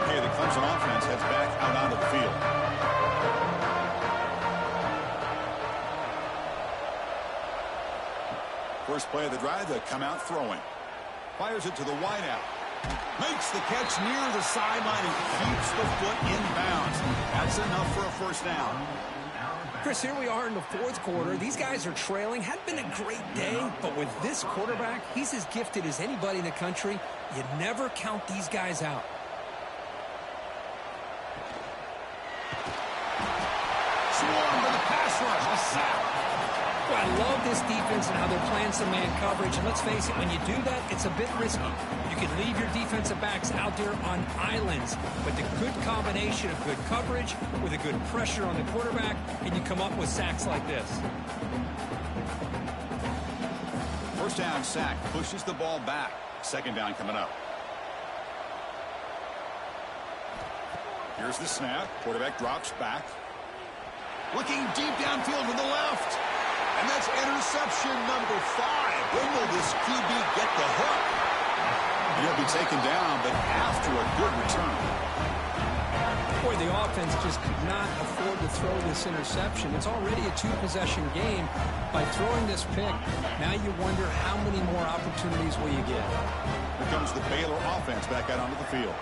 Okay, the Clemson offense heads back out onto the field. First play of the drive, they come out throwing. Fires it to the wideout. Makes the catch near the sideline and keeps the foot in bounds. That's enough for a first down. Chris, here we are in the fourth quarter. These guys are trailing. Had been a great day, but with this quarterback, he's as gifted as anybody in the country. You never count these guys out. Swarm for the pass rush. A sack. Well, I love this defense and how they're playing some man coverage. And let's face it, when you do that, it's a bit risky. You can leave your defensive backs out there on islands. But the good combination of good coverage with a good pressure on the quarterback, and you come up with sacks like this. First down sack pushes the ball back. Second down coming up. Here's the snap. Quarterback drops back. Looking deep downfield to the left. And that's interception number 5. When will this QB get the hook? He'll be taken down, but after a good return. Boy, the offense just could not afford to throw this interception. It's already a 2-possession game. By throwing this pick, now you wonder how many more opportunities will you get. Here comes the Baylor offense back out onto the field.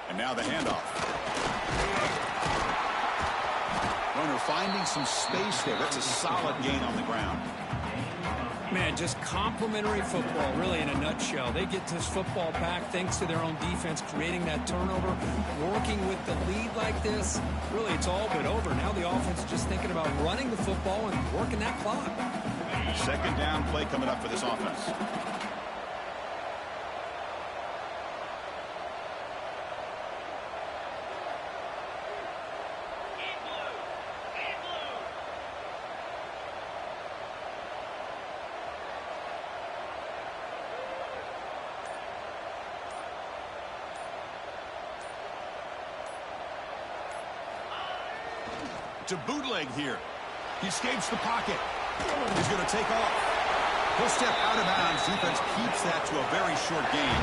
And now the handoff. Runner finding some space there. That's a solid gain on the ground. Man, just complimentary football, really, in a nutshell. They get this football back thanks to their own defense, creating that turnover, working with the lead like this. Really, it's all but over. Now the offense is just thinking about running the football and working that clock. Second down play coming up for this offense. To bootleg here. He escapes the pocket. He's going to take off. He'll step out of bounds. Defense keeps that to a very short gain.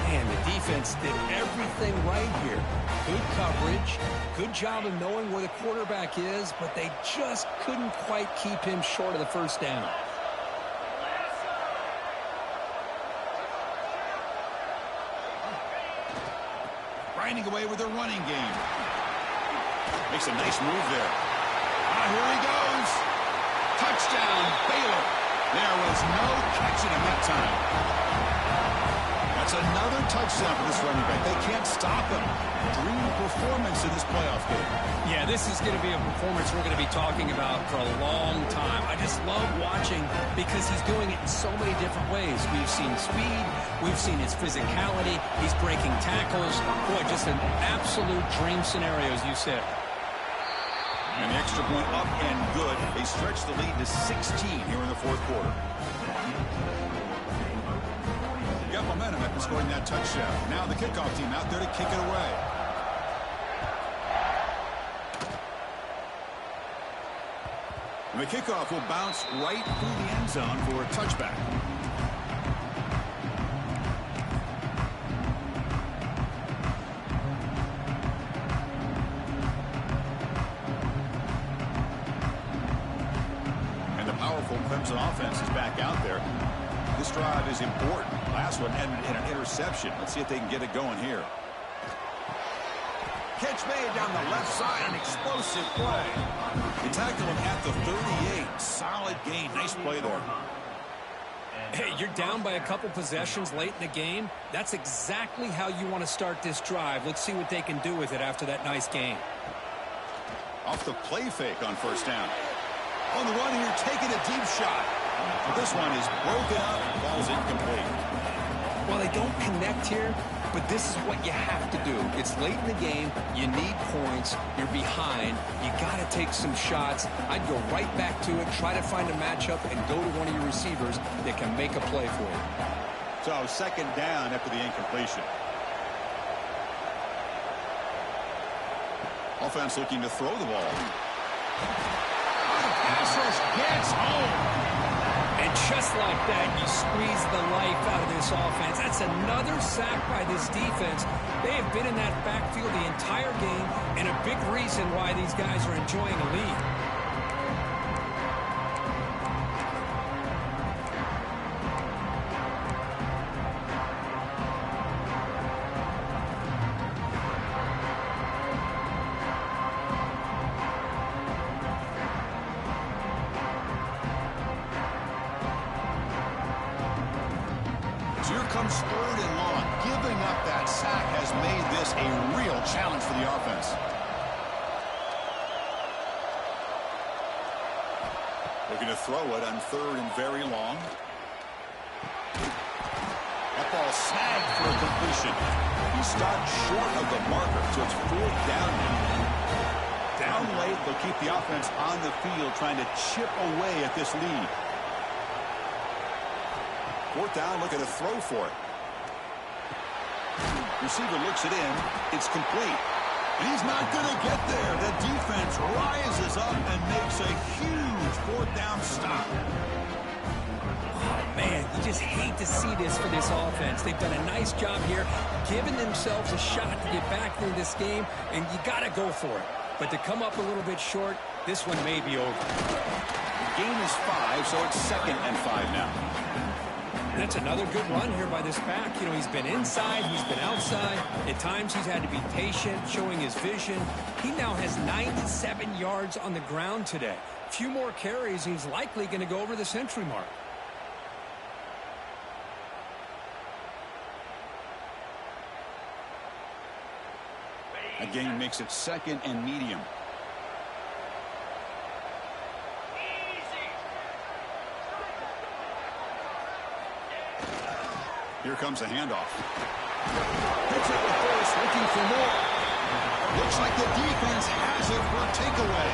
Man, the defense did everything right here. Good coverage, good job of knowing where the quarterback is, but they just couldn't quite keep him short of the first down. Grinding away with their running game. Makes a nice move there. Here he goes. Touchdown, Baylor. There was no catching him that time. That's another touchdown for this running back. They can't stop him. Dream performance in this playoff game. Yeah, this is going to be a performance we're going to be talking about for a long time. I just love watching because he's doing it in so many different ways. We've seen speed. We've seen his physicality. He's breaking tackles. Boy, just an absolute dream scenario, as you said. And the extra point up and good. They stretch the lead to 16 here in the fourth quarter. Got momentum after scoring that touchdown. Now the kickoff team out there to kick it away. And the kickoff will bounce right through the end zone for a touchback. Clemson offense is back out there. This drive is important. Last one ended in an interception. Let's see if they can get it going here. Catch made down the left side. An explosive play. They tackle him at the 38. Solid gain. Nice play there. Hey, you're down by a couple possessions late in the game. That's exactly how you want to start this drive. Let's see what they can do with it after that nice gain. Off the play fake on first down. On the run here, taking a deep shot. But this one is broken up and falls incomplete. Well, they don't connect here, but this is what you have to do. It's late in the game. You need points. You're behind. You got to take some shots. I'd go right back to it, try to find a matchup, and go to one of your receivers that can make a play for you. So second down after the incompletion. Offense looking to throw the ball. Pass rush gets home. And just like that, you squeeze the life out of this offense. That's another sack by this defense. They have been in that backfield the entire game, and a big reason why these guys are enjoying a lead. Comes third and long. Giving up that sack has made this a real challenge for the offense. Looking to throw it on third and very long. That ball snagged for a completion. He stopped short of the marker, so it's fourth down now. Down late, they'll keep the offense on the field trying to chip away at this lead. Fourth down, looking to throw for it. Receiver looks it in. It's complete. He's not going to get there. The defense rises up and makes a huge fourth down stop. Oh, man, you just hate to see this for this offense. They've done a nice job here, giving themselves a shot to get back into this game, and you got to go for it. But to come up a little bit short, this one may be over. The gain is 5, so it's 2nd and 5 now. That's another good run here by this back. You know, he's been inside, he's been outside. At times he's had to be patient, showing his vision. He now has 97 yards on the ground today. A few more carries, he's likely going to go over the century mark. A gain makes it 2nd and medium. Here comes a handoff. Picks up the first, looking for more. Looks like the defense has it for a takeaway.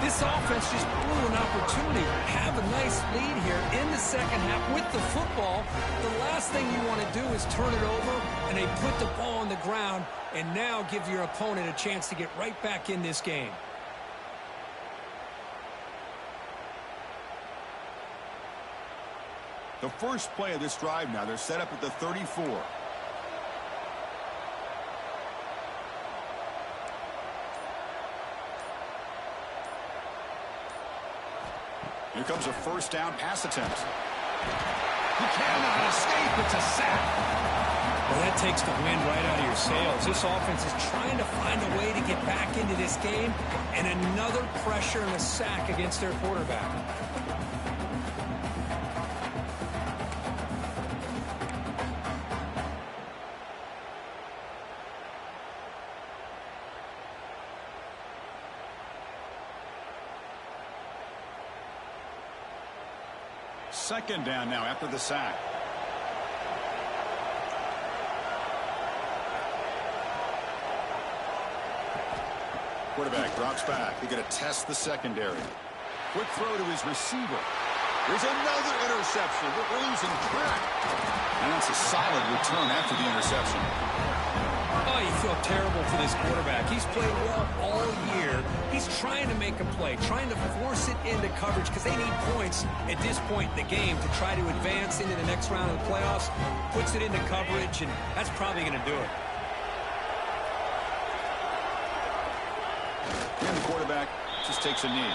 This offense just blew an opportunity. Have a nice lead here in the second half with the football. The last thing you want to do is turn it over, and they put the ball on the ground and now give your opponent a chance to get right back in this game. The first play of this drive now, they're set up at the 34. Here comes a first down pass attempt. He cannot escape. It's a sack. Well, that takes the wind right out of your sails. This offense is trying to find a way to get back into this game, and another pressure and a sack against their quarterback. Second down now after the sack. Quarterback drops back. He's going to test the secondary. Quick throw to his receiver. There's another interception. We're losing track. And that's a solid return after the interception. Oh, you feel terrible for this quarterback. He's played well all year. He's trying to make a play, trying to force it into coverage because they need points at this point in the game to try to advance into the next round of the playoffs. Puts it into coverage, and that's probably going to do it. And the quarterback just takes a knee.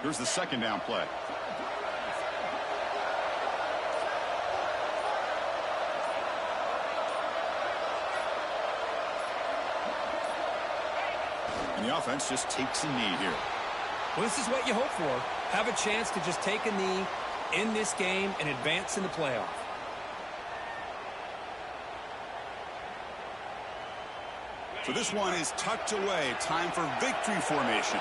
Here's the second down play. And the offense just takes a knee here. Well, this is what you hope for. Have a chance to just take a knee in this game and advance in the playoff. So this one is tucked away. Time for victory formation.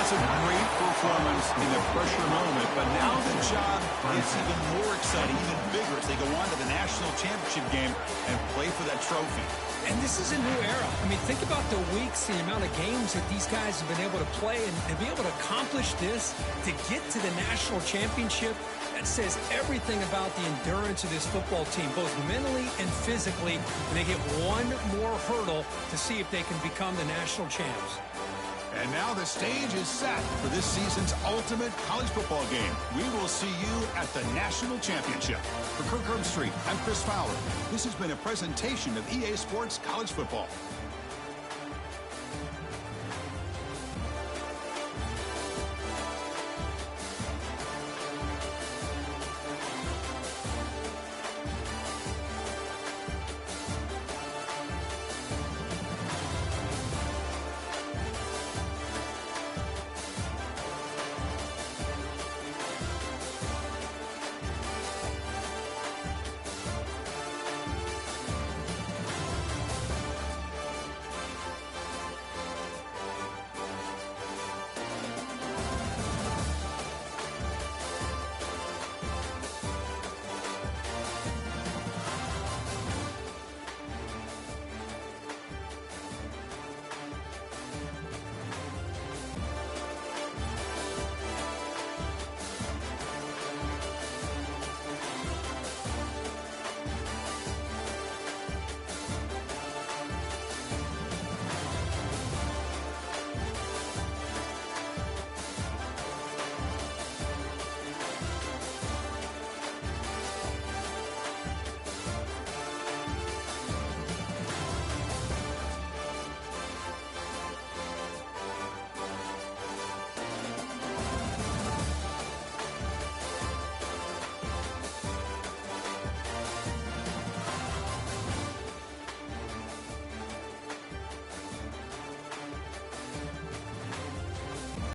That's a great performance in the pressure moment, but now the job gets even more exciting, even bigger as they go on to the national championship game and play for that trophy. And this is a new era. I mean, think about the weeks, the amount of games that these guys have been able to play, and to be able to accomplish this, to get to the national championship, that says everything about the endurance of this football team, both mentally and physically, and they get one more hurdle to see if they can become the national champs. And now the stage is set for this season's ultimate college football game. We will see you at the national championship. For Kirk Herbstreit, I'm Chris Fowler. This has been a presentation of EA Sports College Football.